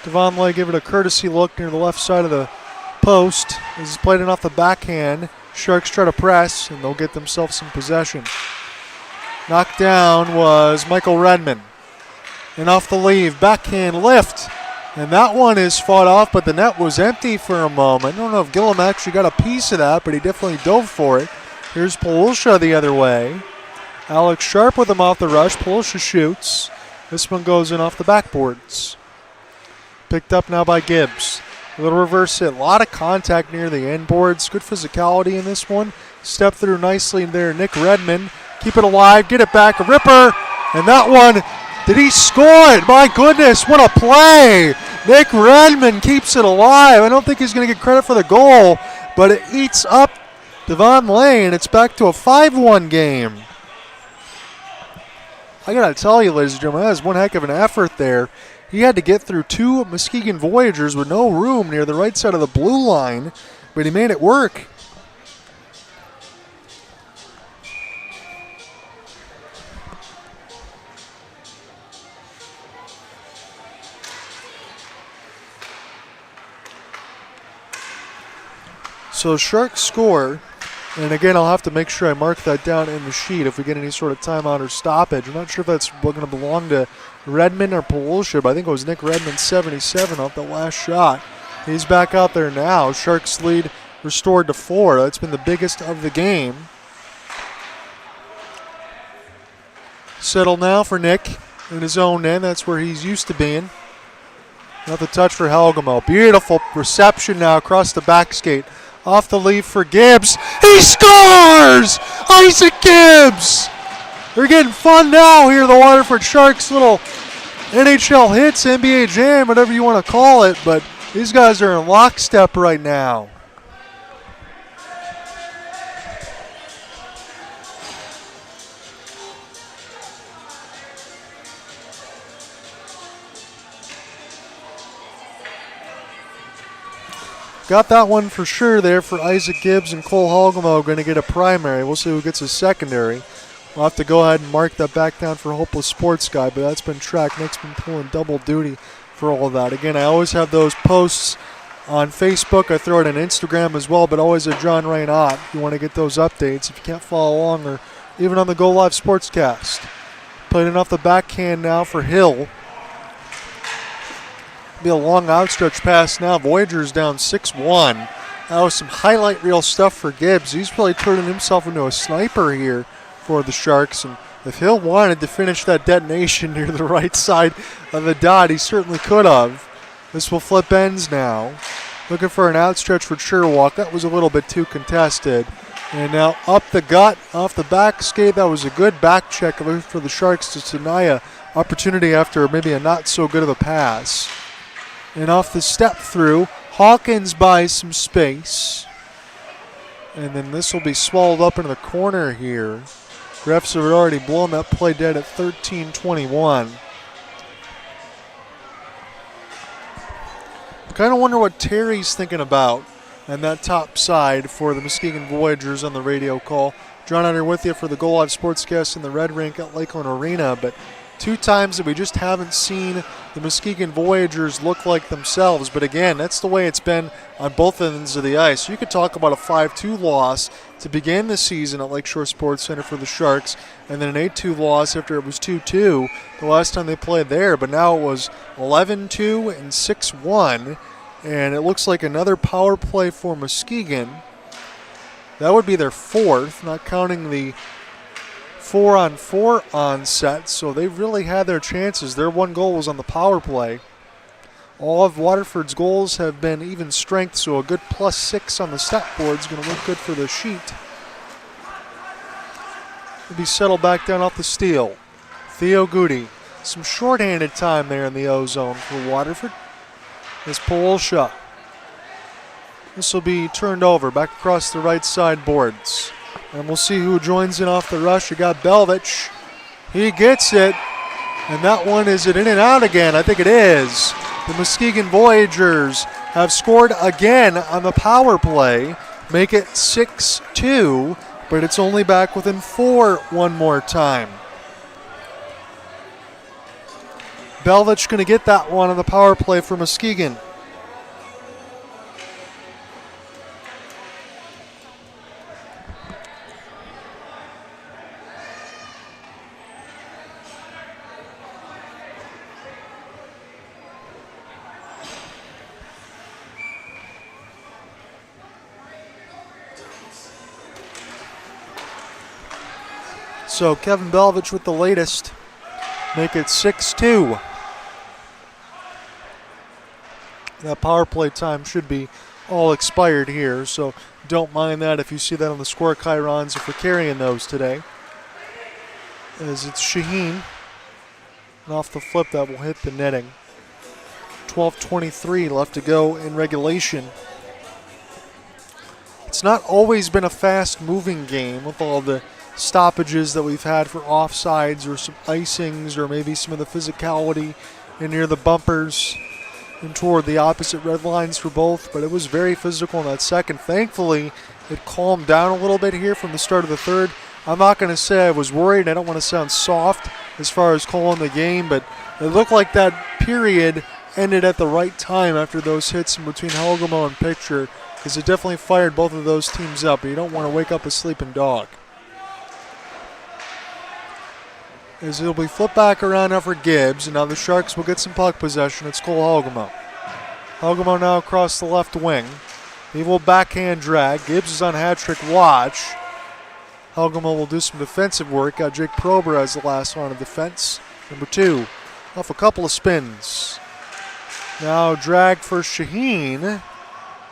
Devon Lay give it a courtesy look near the left side of the post. As he's played it off the backhand. Sharks try to press, and they'll get themselves some possession. Knocked down was Michael Redmond. And off the leave, backhand lift. And that one is fought off, but the net was empty for a moment. I don't know if Gillum actually got a piece of that, but he definitely dove for it. Here's Polusha the other way. Alex Sharp with him off the rush. Polusha shoots. This one goes in off the backboards. Picked up now by Gibbs. A little reverse hit. A lot of contact near the end boards. Good physicality in this one. Step through nicely there. Nick Redmond. Keep it alive. Get it back. A ripper. And that one, did he score it? My goodness, what a play. Nick Redmond keeps it alive. I don't think he's going to get credit for the goal, but it eats up Devon Lay, and it's back to a 5-1 game. I got to tell you, ladies and gentlemen, that was one heck of an effort there. He had to get through 2 Muskegon Voyagers with no room near the right side of the blue line, but he made it work. So Sharks score And again, I'll have to make sure I mark that down in the sheet if we get any sort of timeout or stoppage. I'm not sure if that's going to belong to Redmond or Polsha, but I think it was Nick Redmond, 77, off the last shot. He's back out there now. Sharks lead restored to 4. That's been the biggest of the game. Settle now for Nick in his own end. That's where he's used to being. Not the touch for Helgamo. Beautiful reception now across the back skate. Off the lead for Gibbs. He scores! Isaac Gibbs! They're getting fun now here, the Waterford Sharks. Little NHL hits, NBA Jam, whatever you want to call it, but these guys are in lockstep right now. Got that one for sure there for Isaac Gibbs and Cole Helgamo going to get a primary. We'll see who gets a secondary. We'll have to go ahead and mark that back down for Hopeless Sports Guy, but that's been tracked. Nick's been pulling double duty for all of that. Again, I always have those posts on Facebook. I throw it on Instagram as well, but always at John Raynaud if you want to get those updates. If you can't follow along, or even on the Go Live Sportscast. Playing it off the backhand now for Hill. Be a long outstretch pass now. Voyagers down 6-1. That was some highlight reel stuff for Gibbs. He's really turning himself into a sniper here for the Sharks. And if Hill wanted to finish that detonation near the right side of the dot, he certainly could have. This will flip ends now. Looking for an outstretch for Sherwalk. That was a little bit too contested. And now up the gut, off the back skate. That was a good back check for the Sharks to deny an opportunity after maybe a not so good of a pass. And off the step through, Hawkins buys some space. And then this will be swallowed up into the corner here. Refs have already blown that play dead at 13:21. Kind of wonder what Terry's thinking about on that top side for the Muskegon Voyagers on the radio call. John Hunter with you for the Go Live Sportscast in the Red Rink at Lakeland Arena, but 2 times that we just haven't seen the Muskegon Voyagers look like themselves. But again, that's the way it's been on both ends of the ice. You could talk about a 5-2 loss to begin the season at Lakeshore Sports Center for the Sharks, and then an 8-2 loss after it was 2-2 the last time they played there. But now it was 11-2 and 6-1, and it looks like another power play for Muskegon. That would be their 4th, not counting the 4-on-4 onset, so they've really had their chances. Their 1 goal was on the power play. All of Waterford's goals have been even strength, so a good +6 on the stat board is going to look good for the sheet. He'll be settled back down off the steal. Theo Goody. Some shorthanded time there in the O zone for Waterford. This Polsha. This will be turned over back across the right side boards. And we'll see who joins in off the rush. You got Belvich. He gets it. And that one, is it in and out again? I think it is. The Muskegon Voyagers have scored again on the power play. Make it 6-2, but it's only back within 4 one more time. Belvich going to get that one on the power play for Muskegon. So Kevin Belvich with the latest. Make it 6-2. That power play time should be all expired here, so don't mind that if you see that on the score chyrons if we're carrying those today. As it's Shaheen. And off the flip, that will hit the netting. 12:23 left to go in regulation. It's not always been a fast-moving game with all the stoppages that we've had for offsides or some icings or maybe some of the physicality in near the bumpers and toward the opposite red lines for both, but it was very physical in that second. Thankfully, it calmed down a little bit here from the start of the third. I'm not going to say I was worried. I don't want to sound soft as far as calling the game, but it looked like that period ended at the right time after those hits in between Helgamo and Pitcher. because it definitely fired both of those teams up. But you don't want to wake up a sleeping dog. As it'll be flipped back around now for Gibbs, and now the Sharks will get some puck possession. It's Cole Hogemo. Hogemo now across the left wing. He will backhand drag. Gibbs is on hat-trick watch. Hogemo will do some defensive work. Got Jake Prober as the last line of defense. Number 2, off a couple of spins. Now drag for Shaheen,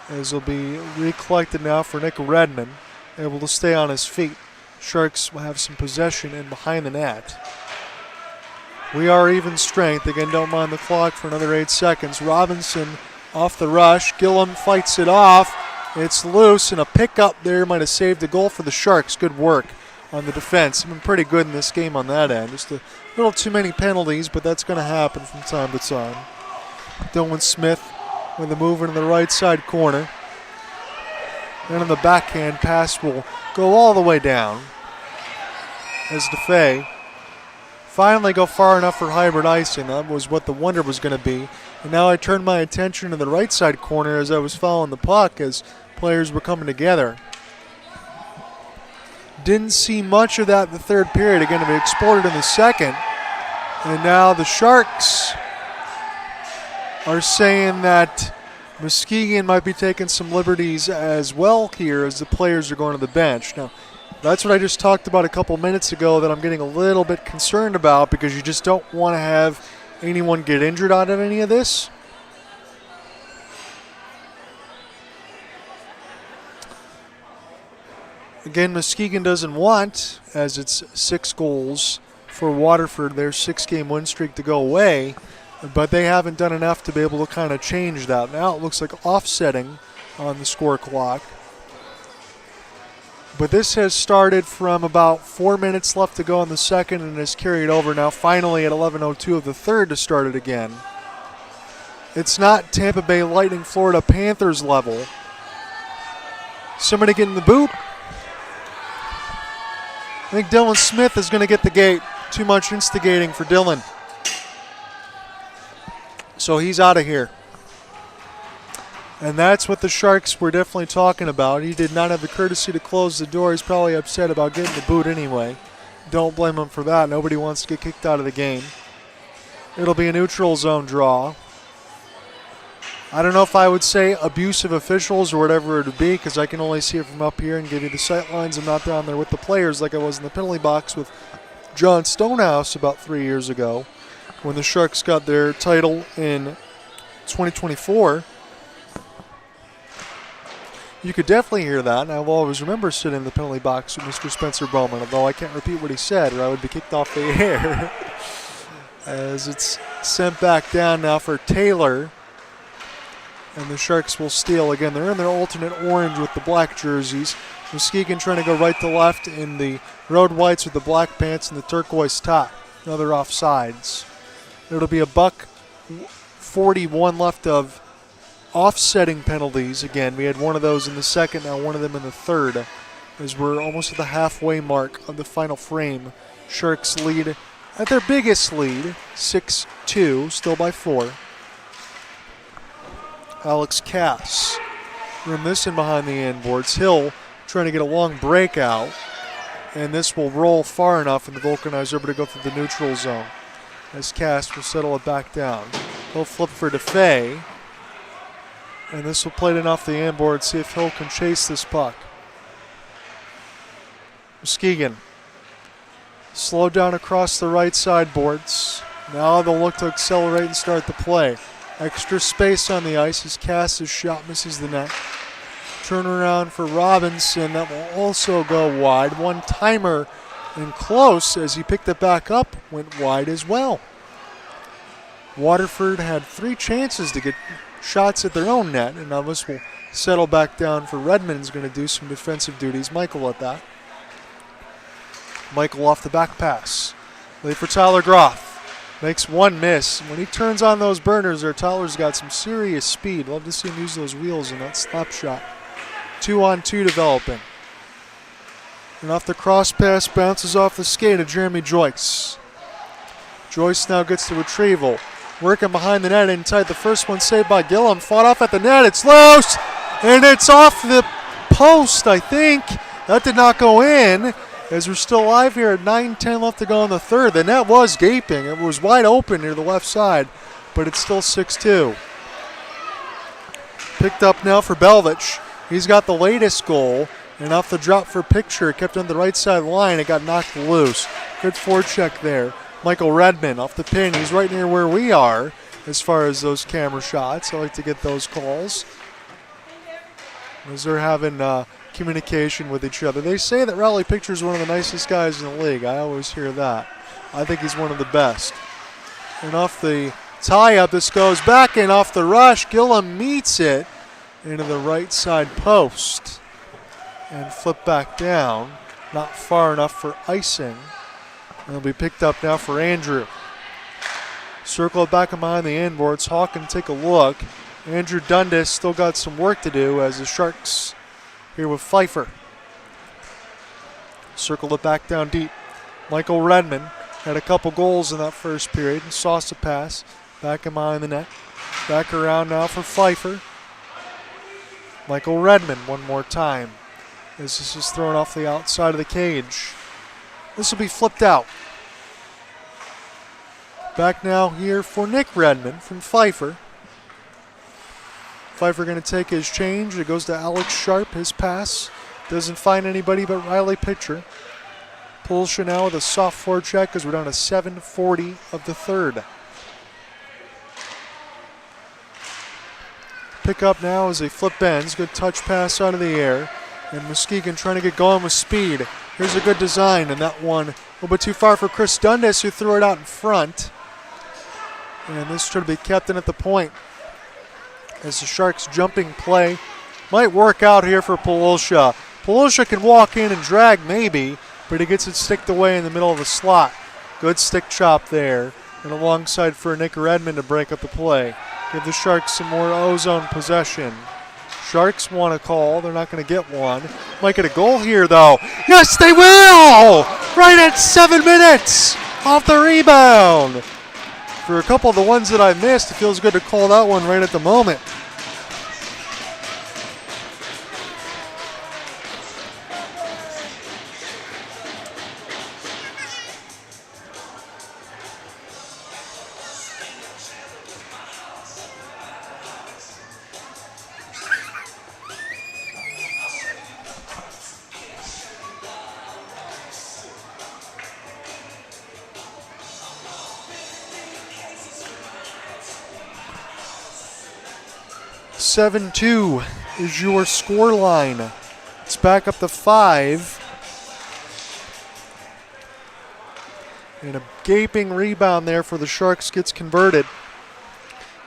as he'll be recollected now for Nick Redmond, able to stay on his feet. Sharks will have some possession in behind the net. We are even strength. Again, don't mind the clock for another 8 seconds. Robinson off the rush. Gillum fights it off. It's loose, and a pickup there might have saved the goal for the Sharks. Good work on the defense. They've been pretty good in this game on that end. Just a little too many penalties, but that's going to happen from time to time. Dylan Smith with a move into the right side corner. And on the backhand, pass will go all the way down as DeFay finally go far enough for hybrid icing. That was what the wonder was going to be. And now I turned my attention to the right side corner as I was following the puck as players were coming together. Didn't see much of that in the third period. Again, it exploded in the second. And now the Sharks are saying that Muskegon might be taking some liberties as well here as the players are going to the bench. Now, that's what I just talked about a couple minutes ago that I'm getting a little bit concerned about, because you just don't want to have anyone get injured out of any of this. Again, Muskegon doesn't want, as it's 6 goals for Waterford, their 6-game win streak to go away, but they haven't done enough to be able to kind of change that. Now it looks like offsetting on the score clock. But this has started from about 4 minutes left to go in the second and has carried over now finally at 11:02 of the third to start it again. It's not Tampa Bay Lightning, Florida Panthers level. Somebody getting the boot. I think Dylan Smith is going to get the gate. Too much instigating for Dylan. So he's out of here. And that's what the Sharks were definitely talking about. He did not have the courtesy to close the door. He's probably upset about getting the boot anyway. Don't blame him for that. Nobody wants to get kicked out of the game. It'll be a neutral zone draw. I don't know if I would say abusive officials or whatever it would be, because I can only see it from up here and give you the sight lines. I'm not down there with the players like I was in the penalty box with John Stonehouse about 3 years ago when the Sharks got their title in 2024. You could definitely hear that, and I'll always remember sitting in the penalty box with Mr. Spencer Bowman, although I can't repeat what he said or I would be kicked off the air. As it's sent back down now for Taylor, and the Sharks will steal again. They're in their alternate orange with the black jerseys. Muskegon trying to go right to left in the road whites with the black pants and the turquoise top. Another offsides. It'll be a $1:41 left of offsetting penalties. Again, we had one of those in the second, now one of them in the third, as we're almost at the halfway mark of the final frame. Sharks lead at their biggest lead, 6-2, still by 4. Alex Cass rim this in behind the end boards. Hill trying to get a long breakout, and this will roll far enough and the Vulcanizer to go through the neutral zone as Cass will settle it back down. He'll flip for DeFay. And this will play it off the end board, see if Hill can chase this puck. Muskegon slowed down across the right side boards. Now they'll look to accelerate and start the play. Extra space on the ice as Cass's shot misses the net. Turnaround for Robinson, that will also go wide. One timer and close as he picked it back up, went wide as well. Waterford had 3 chances to get shots at their own net, and now this will settle back down for Redmond's going to do some defensive duties. Michael at that. Michael off the back pass. Late for Tyler Groff. Makes one miss. When he turns on those burners there, Tyler's got some serious speed. Love to see him use those wheels in that slap shot. 2-on-2 developing. And off the cross pass, bounces off the skate of Jeremy Joyce. Joyce now gets the retrieval. Working behind the net inside. The first one saved by Gillum. Fought off at the net. It's loose. And it's off the post, I think. That did not go in, as we're still live here at 9:10 left to go in the third. The net was gaping. It was wide open near the left side, but it's still 6-2. Picked up now for Belvich. He's got the latest goal, and off the drop for Picture, kept on the right side line. It got knocked loose. Good forecheck there. Michael Redmond off the pin. He's right near where we are as far as those camera shots. I like to get those calls as they're having communication with each other. They say that Raleigh Picture is one of the nicest guys in the league. I always hear that. I think he's one of the best. And off the tie-up, this goes back and off the rush. Gillum meets it into the right side post and flip back down. Not far enough for icing. And it'll be picked up now for Andrew. Circle it back and behind the inboards. Hawk can take a look. Andrew Dundas still got some work to do as the Sharks here with Pfeiffer. Circle it back down deep. Michael Redmond had a couple goals in that first period and sauced a pass. Back and behind the net. Back around now for Pfeiffer. Michael Redmond one more time as this is thrown off the outside of the cage. This will be flipped out. Back now here for Nick Redmond from Pfeiffer. Pfeiffer going to take his change. It goes to Alex Sharp. His pass doesn't find anybody but Riley Pitcher. Pulsha now with a soft forecheck as we're down to 7:40 of the third. Pick up now as a flip bends. Good touch pass out of the air. And Muskegon trying to get going with speed. Here's a good design, and that one a little bit too far for Chris Dundas, who threw it out in front. And this should be kept in at the point, as the Sharks' jumping play might work out here for Pulsha. Pulsha can walk in and drag maybe, but he gets it sticked away in the middle of the slot. Good stick chop there, and alongside for Nick Redmond to break up the play. Give the Sharks some more ozone possession. Sharks want a call. They're not going to get one. Might get a goal here, though. Yes, they will! Right at 7 minutes off the rebound. For a couple of the ones that I missed, it feels good to call that one right at the moment. (7-2) is your score line. It's back up to 5. And a gaping rebound there for the Sharks gets converted.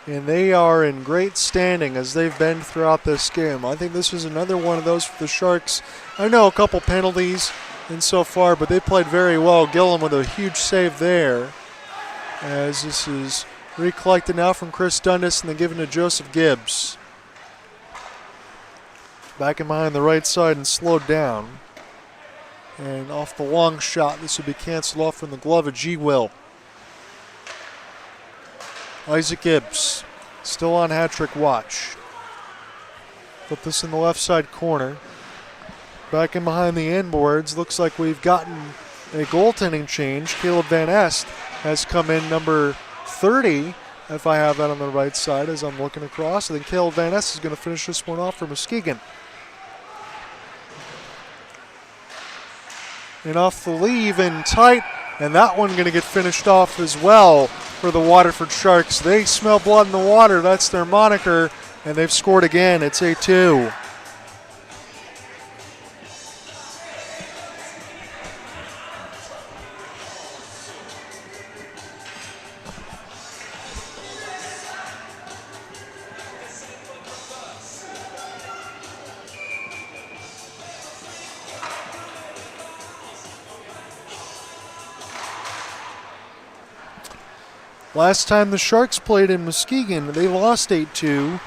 And they are in great standing as they've been throughout this game. I think this is another one of those for the Sharks. I know a couple penalties in so far, but they played very well. Gillum with a huge save there. As this is recollected now from Chris Dundas and then given to Joseph Gibbs. Back in behind the right side and slowed down. And off the long shot, this would be canceled off from the glove of G. Will. Isaac Gibbs still on hat-trick watch. Put this in the left side corner. Back in behind the inboards. Looks like we've gotten a goaltending change. Caleb Van Est has come in, number 30, if I have that on the right side as I'm looking across. I think Caleb Van Est is going to finish this one off for Muskegon. And off the leave and tight, and that one going to get finished off as well for the Waterford Sharks. They smell blood in the water. That's their moniker, and they've scored again. It's 8-2. Last time the Sharks played in Muskegon, they lost 8-2,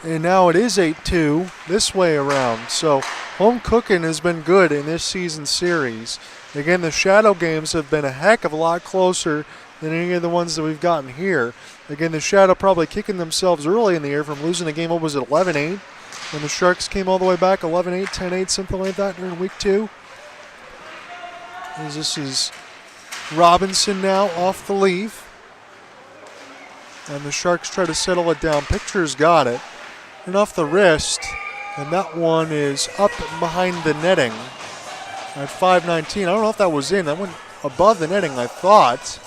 and now it is 8-2 this way around. So home cooking has been good in this season series. Again, the shadow games have been a heck of a lot closer than any of the ones that we've gotten here. Again, the shadow probably kicking themselves early in the year from losing the game, what was it, 11-8 when the Sharks came all the way back 11-8, 10-8, something like that during week 2. As this is Robinson now off the leave. And the Sharks try to settle it down. Picture's got it. And off the wrist. And that one is up behind the netting at 5:19. I don't know if that was in. That went above the netting, I thought.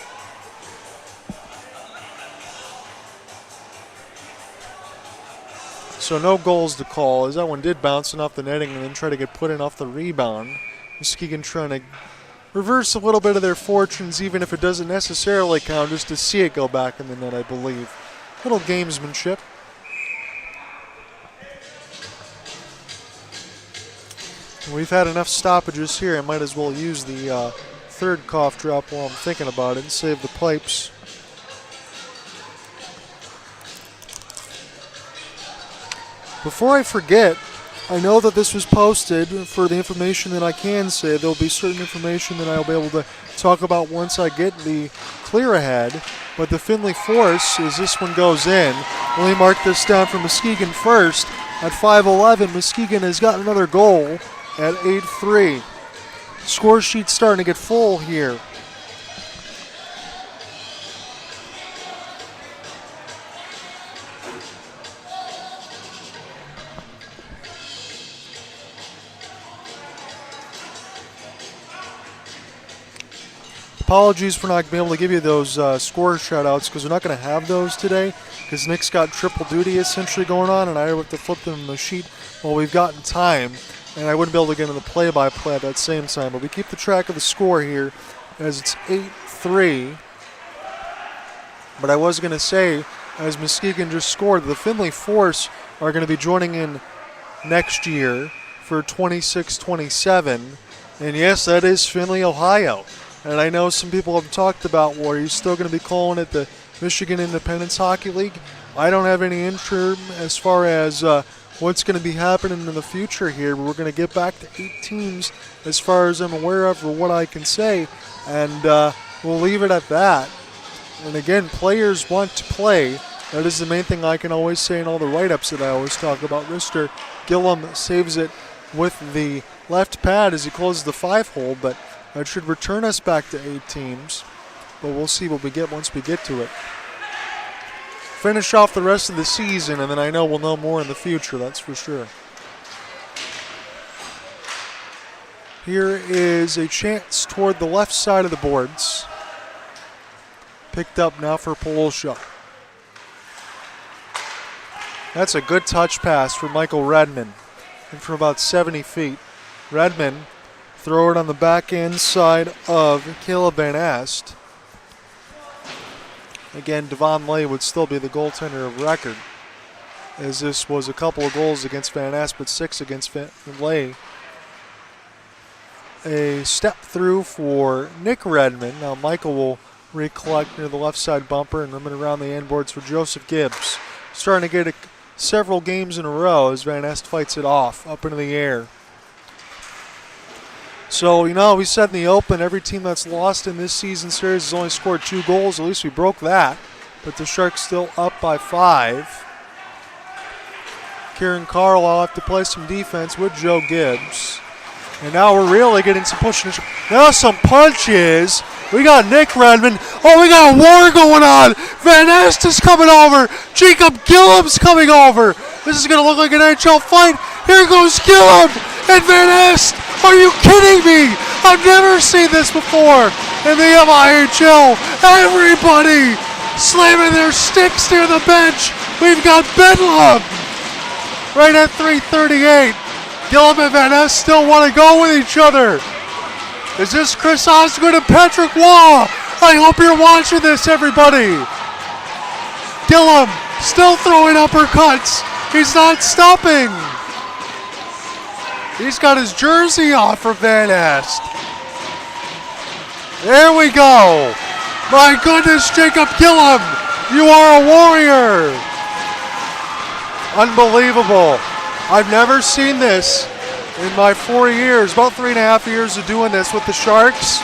So no goals to call, as that one did bounce off the netting and then try to get put in off the rebound. Muskegon trying to reverse a little bit of their fortunes, even if it doesn't necessarily count, just to see it go back in the net, I believe. Little gamesmanship. We've had enough stoppages here. I might as well use the third cough drop while I'm thinking about it and save the pipes. Before I forget, I know that this was posted. For the information that I can say, there'll be certain information that I'll be able to talk about once I get the clear ahead. But the Finley Force, as this one goes in, let me mark this down for Muskegon first. At 5:11, Muskegon has got another goal at 8-3. Score sheet's starting to get full here. Apologies for not being able to give you those score shout-outs because we're not going to have those today because Nick's got triple duty essentially going on and I have to flip them on the sheet while we've gotten time. And I wouldn't be able to get in the play-by-play at that same time. But we keep the track of the score here as it's 8-3. But I was going to say, as Muskegon just scored, the Finley Force are going to be joining in next year for 26-27. And yes, that is Findlay, Ohio. And I know some people have talked about, well, are you still going to be calling it the Michigan Independence Hockey League? I don't have any interim as far as what's going to be happening in the future here. We're going to get back to 8 teams as far as I'm aware of or what I can say. And we'll leave it at that. And again, players want to play. That is the main thing I can always say in all the write-ups that I always talk about. Mr. Gillum saves it with the left pad as he closes the 5-hole, but that should return us back to 8 teams. But we'll see what we get once we get to it. Finish off the rest of the season, and then I know we'll know more in the future, that's for sure. Here is a chance toward the left side of the boards. Picked up now for Polosha. That's a good touch pass for Michael Redman. And from about 70 feet. Redman throw it on the back end side of Caleb Van Ast. Again, Devon Lay would still be the goaltender of record, as this was a couple of goals against Van Ast, but 6 against Lay. A step through for Nick Redman. Now Michael will recollect near the left side bumper and limit around the end boards for Joseph Gibbs. Starting to get several games in a row as Van Ast fights it off up into the air. So, you know, we said in the open, every team that's lost in this season series has only scored 2 goals. At least we broke that. But the Sharks still up by 5. Kieran Carl will have to play some defense with Joe Gibbs. And now we're really getting some pushing. Now some punches. We got Nick Redman. Oh, we got a war going on. Van Ast is coming over. Jacob Gillum's coming over. This is going to look like an NHL fight. Here goes Gillum and Van Ast. Are you kidding me? I've never seen this before in the MIHL. Everybody slamming their sticks near the bench. We've got Bedlam right at 3:38. Gillum and Van Ast still want to go with each other. Is this Chris Osgood and Patrick Waugh? I hope you're watching this, everybody. Gillum still throwing uppercuts. He's not stopping. He's got his jersey off for Van Ast. There we go. My goodness, Jacob Gillum, you are a warrior. Unbelievable. I've never seen this in my 4 years, about 3.5 years of doing this with the Sharks.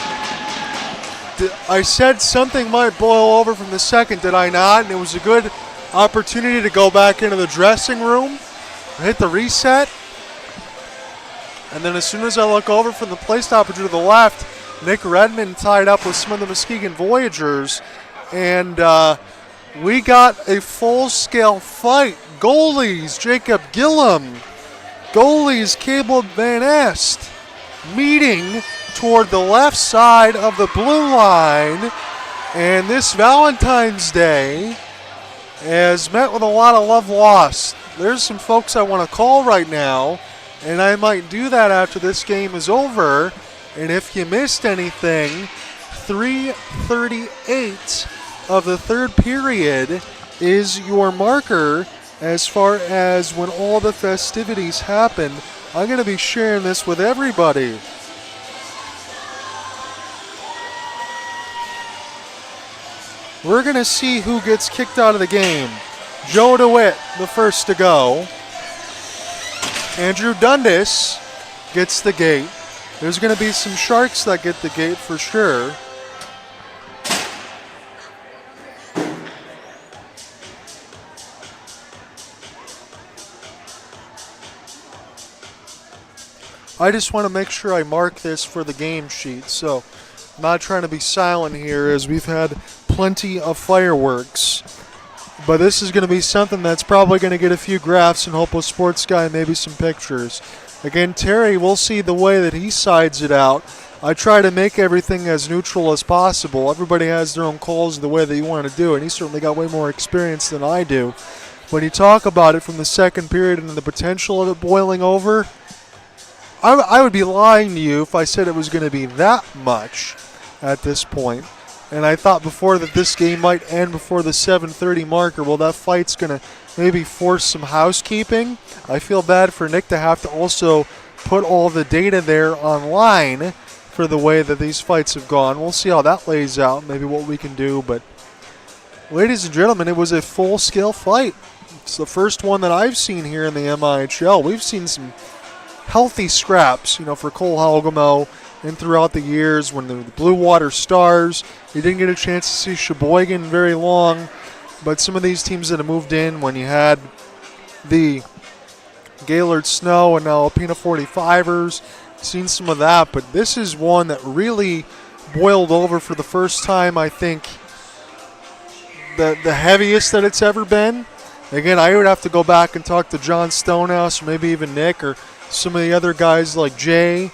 I said something might boil over from the second, did I not? And it was a good opportunity to go back into the dressing room hit the reset. And then as soon as I look over from the play stopper to the left, Nick Redmond tied up with some of the Muskegon Voyagers. And we got a full-scale fight. Goalies Jacob Gillum, goalies Caleb Van Est meeting toward the left side of the blue line. And this Valentine's Day has met with a lot of love lost. There's some folks I want to call right now, and I might do that after this game is over. And if you missed anything, 3:38 of the third period is your marker as far as when all the festivities happen. I'm going to be sharing this with everybody. We're going to see who gets kicked out of the game. Joe DeWitt, the first to go. Andrew Dundas gets the gate. There's going to be some Sharks that get the gate for sure. I just want to make sure I mark this for the game sheet, so I'm not trying to be silent here as we've had plenty of fireworks. But this is going to be something that's probably going to get a few graphs and Hopeless Sports Guy, maybe some pictures. Again, Terry, we'll see the way that he sides it out. I try to make everything as neutral as possible. Everybody has their own calls the way that you want to do it, and he certainly got way more experience than I do. When you talk about it from the second period and the potential of it boiling over, I would be lying to you if I said it was going to be that much at this point. And I thought before that this game might end before the 7:30 marker. Well, that fight's going to maybe force some housekeeping. I feel bad for Nick to have to also put all the data there online for the way that these fights have gone. We'll see how that lays out, maybe what we can do. But, ladies and gentlemen, it was a full-scale fight. It's the first one that I've seen here in the MIHL. We've seen some healthy scraps, for Cole Halgamo and throughout the years when the Blue Water Stars. You didn't get a chance to see Sheboygan very long, but some of these teams that have moved in when you had the Gaylord Snow and now Alpena 45ers, seen some of that, but this is one that really boiled over for the first time, I think, the heaviest that it's ever been. Again, I would have to go back and talk to John Stonehouse or maybe even Nick or some of the other guys like Jay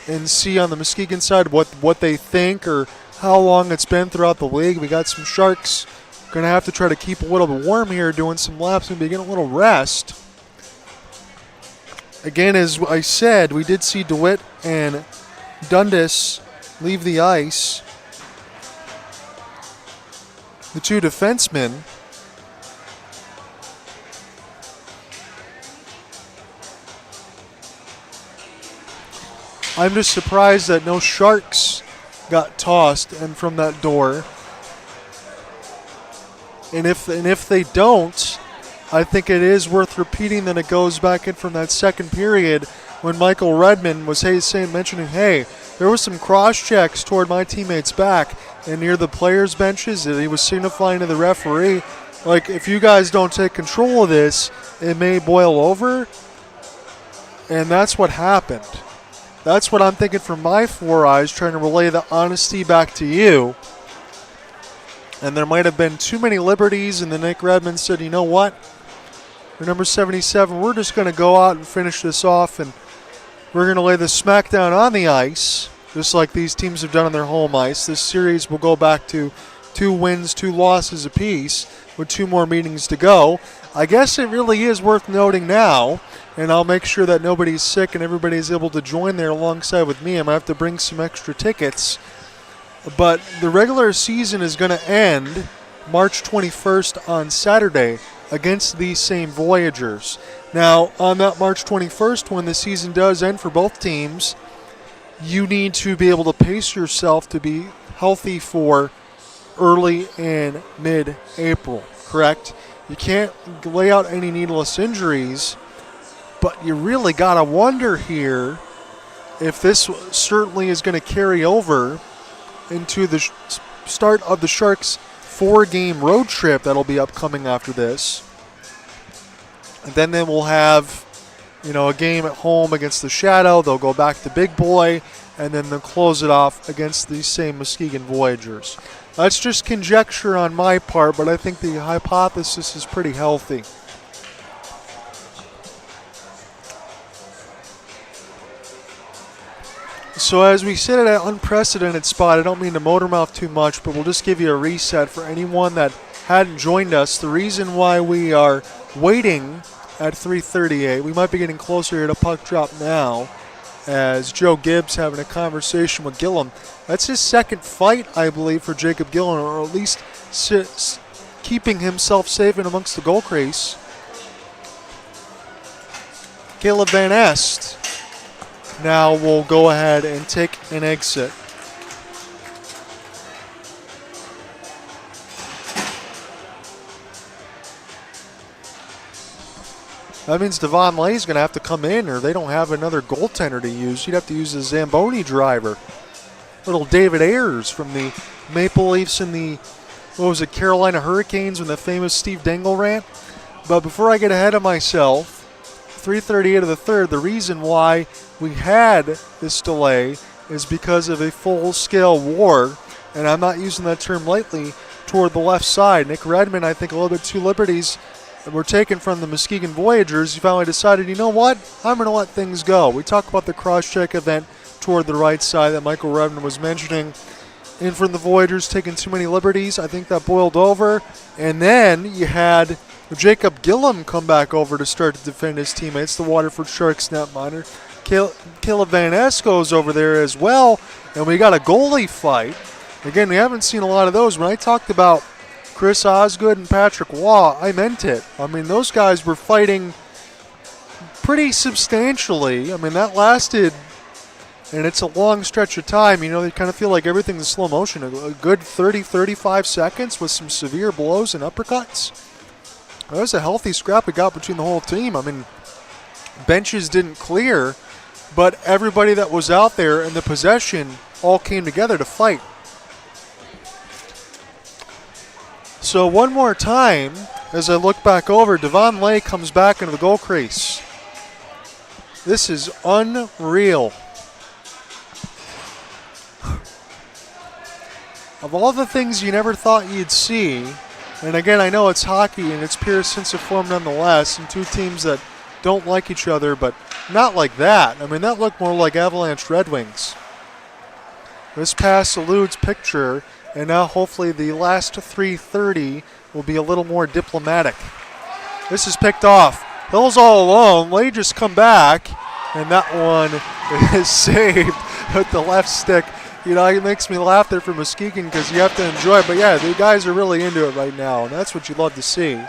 and see on the Muskegon side what they think or how long it's been throughout the league. We got some Sharks going to have to try to keep a little bit warm here doing some laps and be getting a little rest. Again, as I said, we did see DeWitt and Dundas leave the ice. The two defensemen. I'm just surprised that no Sharks got tossed and from that door. And if they don't, I think it is worth repeating that it goes back in from that second period when Michael Redmond was mentioning, hey, there was some cross checks toward my teammate's back and near the players' benches that he was signifying to the referee, like, if you guys don't take control of this, it may boil over. And that's what happened. That's what I'm thinking from my four eyes, trying to relay the honesty back to you. And there might have been too many liberties, and then Nick Redmond said, you know what? For number 77, we're just going to go out and finish this off, and we're going to lay the smackdown on the ice, just like these teams have done on their home ice. This series will go back to 2 wins, 2 losses apiece, with 2 more meetings to go. I guess it really is worth noting now, and I'll make sure that nobody's sick and everybody's able to join there alongside with me. I'm going to have to bring some extra tickets. But the regular season is going to end March 21st on Saturday against these same Voyagers. Now, on that March 21st, when the season does end for both teams, you need to be able to pace yourself to be healthy for early and mid-April, correct? You can't lay out any needless injuries, but you really got to wonder here if this certainly is going to carry over into the start of the Sharks' 4-game road trip that'll be upcoming after this. And then they will have, a game at home against the Shadow. They'll go back to Big Boy, and then they'll close it off against these same Muskegon Voyagers. That's just conjecture on my part, but I think the hypothesis is pretty healthy. So as we sit at an unprecedented spot, I don't mean to motor mouth too much, but we'll just give you a reset for anyone that hadn't joined us. The reason why we are waiting at 3:38, we might be getting closer here to puck drop now, as Joe Gibbs having a conversation with Gillum. That's his second fight, I believe, for Jacob Gillum, or at least keeping himself safe in amongst the goal crease. Caleb Van Est now will go ahead and take an exit. That means Devon Lay's going to have to come in, or they don't have another goaltender to use. You'd have to use the Zamboni driver. Little David Ayers from the Maple Leafs and the, Carolina Hurricanes when the famous Steve Dangle rant. But before I get ahead of myself, 3:38 of the third, the reason why we had this delay is because of a full-scale war, and I'm not using that term lightly, toward the left side. Nick Redmond, I think a little bit too liberties were taken from the Muskegon Voyagers. He finally decided, you know what, I'm going to let things go. We talked about the cross-check event toward the right side that Michael Redmond was mentioning. In from the Voyagers taking too many liberties. I think that boiled over. And then you had Jacob Gillum come back over to start to defend his teammates, the Waterford Sharks netminder. Caleb Van Est goes over there as well, and we got a goalie fight. Again, we haven't seen a lot of those. When I talked about Chris Osgood and Patrick Waugh, I meant it. I mean, those guys were fighting pretty substantially. I mean, that lasted, and it's a long stretch of time. They kind of feel like everything's in slow motion. A good 30, 35 seconds with some severe blows and uppercuts. That was a healthy scrap we got between the whole team. I mean, benches didn't clear, but everybody that was out there in the possession all came together to fight. So one more time, as I look back over, Devon Lay comes back into the goal crease. This is unreal. Of all the things you never thought you'd see, and again, I know it's hockey and it's pure sense of form nonetheless, and two teams that don't like each other, but not like that. I mean, that looked more like Avalanche Red Wings. This pass eludes picture, and now hopefully the last 3:30 will be a little more diplomatic. This is picked off. Hill's all alone. Lay just come back, and that one is saved with the left stick. It makes me laugh there for Muskegon because you have to enjoy it. But, yeah, the guys are really into it right now, and that's what you love to see.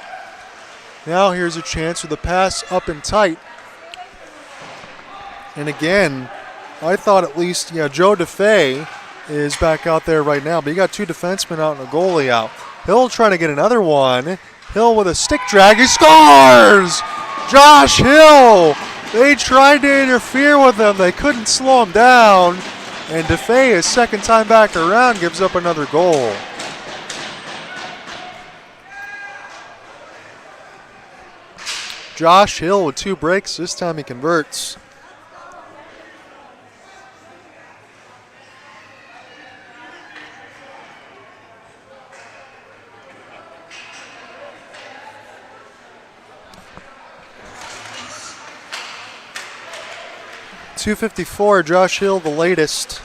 Now here's a chance with a pass up and tight. And, again, I thought at least, Joe DeFay is back out there right now. But you got two defensemen out and a goalie out. Hill trying to get another one. Hill with a stick drag. He scores! Josh Hill! They tried to interfere with him. They couldn't slow him down. And DeFay, his second time back around, gives up another goal. Josh Hill with 2 breaks. This time he converts. .254, Josh Hill, the latest.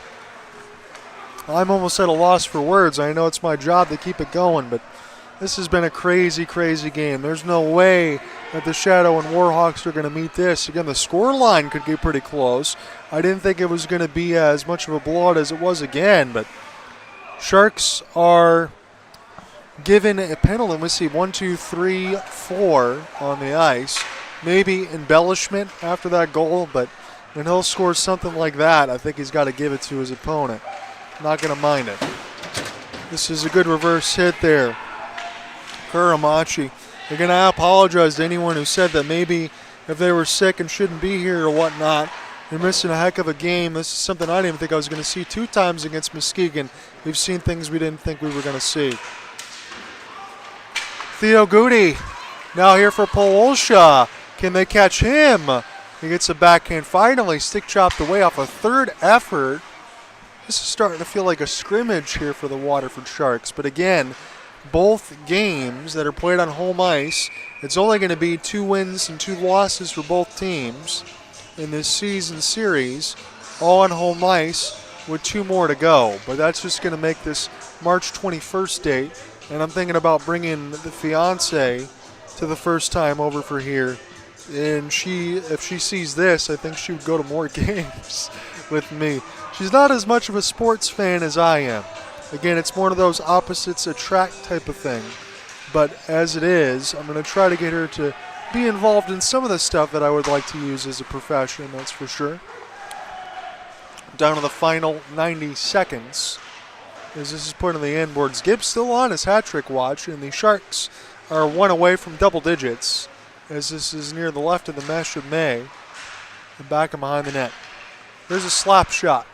I'm almost at a loss for words. I know it's my job to keep it going, but this has been a crazy, crazy game. There's no way that the Shadow and Warhawks are going to meet this. Again, the score line could get pretty close. I didn't think it was going to be as much of a blowout as it was again, but Sharks are given a penalty. We see 1, 2, 3, 4 on the ice. Maybe embellishment after that goal, but when Hill scores something like that, I think he's got to give it to his opponent. Not going to mind it. This is a good reverse hit there. Kuramachi. Again, I apologize to anyone who said that maybe if they were sick and shouldn't be here or whatnot, they're missing a heck of a game. This is something I didn't even think I was going to see 2 times against Muskegon. We've seen things we didn't think we were going to see. Theo Goody Now here for Polosha. Can they catch him? He gets a backhand finally, stick chopped away off a third effort. This is starting to feel like a scrimmage here for the Waterford Sharks. But again, both games that are played on home ice, it's only going to be 2 wins and 2 losses for both teams in this season series, all on home ice with 2 more to go. But that's just going to make this March 21st date. And I'm thinking about bringing the fiance to the first time over for here. And if she sees this, I think she would go to more games with me. She's not as much of a sports fan as I am. Again, it's one of those opposites attract type of thing. But as it is, I'm going to try to get her to be involved in some of the stuff that I would like to use as a profession, that's for sure. Down to the final 90 seconds as this is put on the inboards. Gibbs still on his hat trick watch, and the Sharks are 1 away from double digits as this is near the left of the mesh of May and back and behind the net. There's a slap shot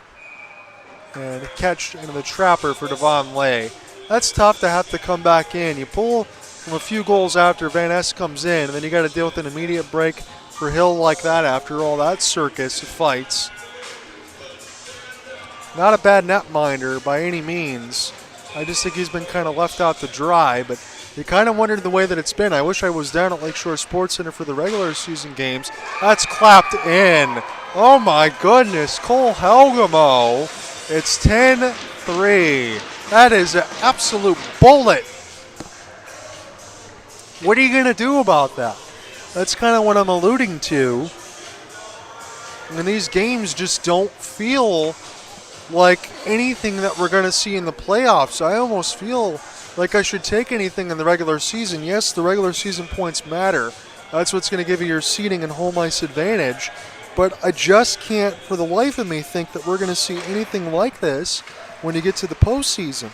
and a catch into the trapper for Devon Lay. That's tough to have to come back in. You pull from a few goals after Van Ness comes in, and then you got to deal with an immediate break for Hill like that after all that circus of fights. Not a bad netminder by any means. I just think he's been kind of left out to dry, but you kind of wondered the way that it's been. I wish I was down at Lakeshore Sports Center for the regular season games. That's clapped in. Oh my goodness, Cole Helgamo. It's 10-3. That is an absolute bullet. What are you going to do about that? That's kind of what I'm alluding to. And these games just don't feel like anything that we're going to see in the playoffs. I almost feel like I should take anything in the regular season. Yes, the regular season points matter. That's what's going to give you your seeding and home ice advantage. But I just can't, for the life of me, think that we're going to see anything like this when you get to the postseason.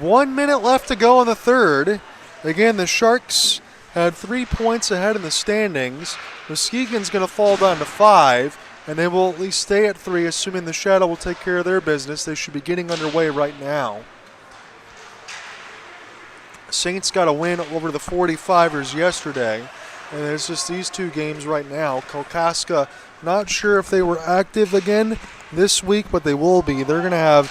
One minute left to go in the third. Again, the Sharks had 3 points ahead in the standings. Muskegon's going to fall down to 5, and they will at least stay at 3, assuming the Shadow will take care of their business. They should be getting underway right now. Saints got a win over the 45ers yesterday, and it's just these 2 games right now. Kalkaska, not sure if they were active again this week, but they will be. They're going to have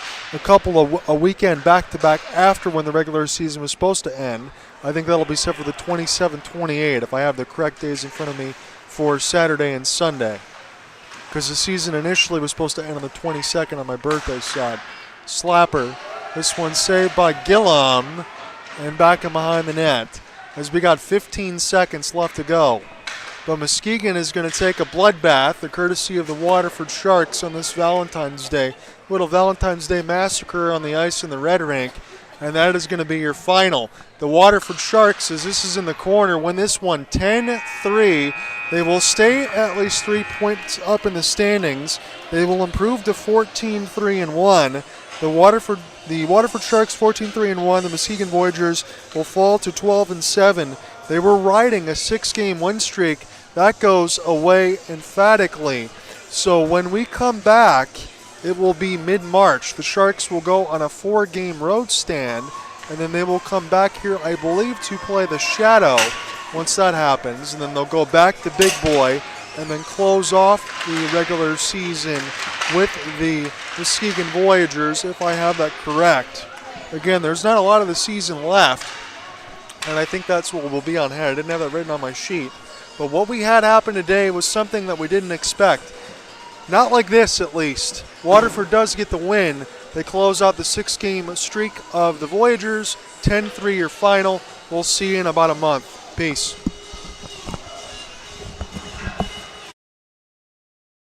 a weekend back-to-back after when the regular season was supposed to end. I think that'll be set for the 27-28 if I have the correct days in front of me for Saturday and Sunday, because the season initially was supposed to end on the 22nd on my birthday side. Slapper. This one saved by Gillum and back and behind the net as we got 15 seconds left to go. But Muskegon is going to take a bloodbath, the courtesy of the Waterford Sharks on this Valentine's Day. Little Valentine's Day massacre on the ice in the Red Rink, and that is going to be your final. The Waterford Sharks, as this is in the corner, win this one 10-3. They will stay at least 3 points up in the standings. They will improve to 14-3-1. The Waterford Sharks 14-3-1. The Muskegon Voyagers will fall to 12-7. They were riding a 6-game win streak. That goes away emphatically. So when we come back, it will be mid-March. The Sharks will go on a 4-game road stand, and then they will come back here, I believe, to play the Shadow once that happens. And then they'll go back to Big Boy and then close off the regular season with the Muskegon Voyagers, if I have that correct. Again, there's not a lot of the season left, and I think that's what will be on hand. I didn't have that written on my sheet. But what we had happen today was something that we didn't expect. Not like this, at least. Waterford does get the win. They close out the 6-game streak of the Voyagers. 10-3 your final. We'll see you in about a month. Peace.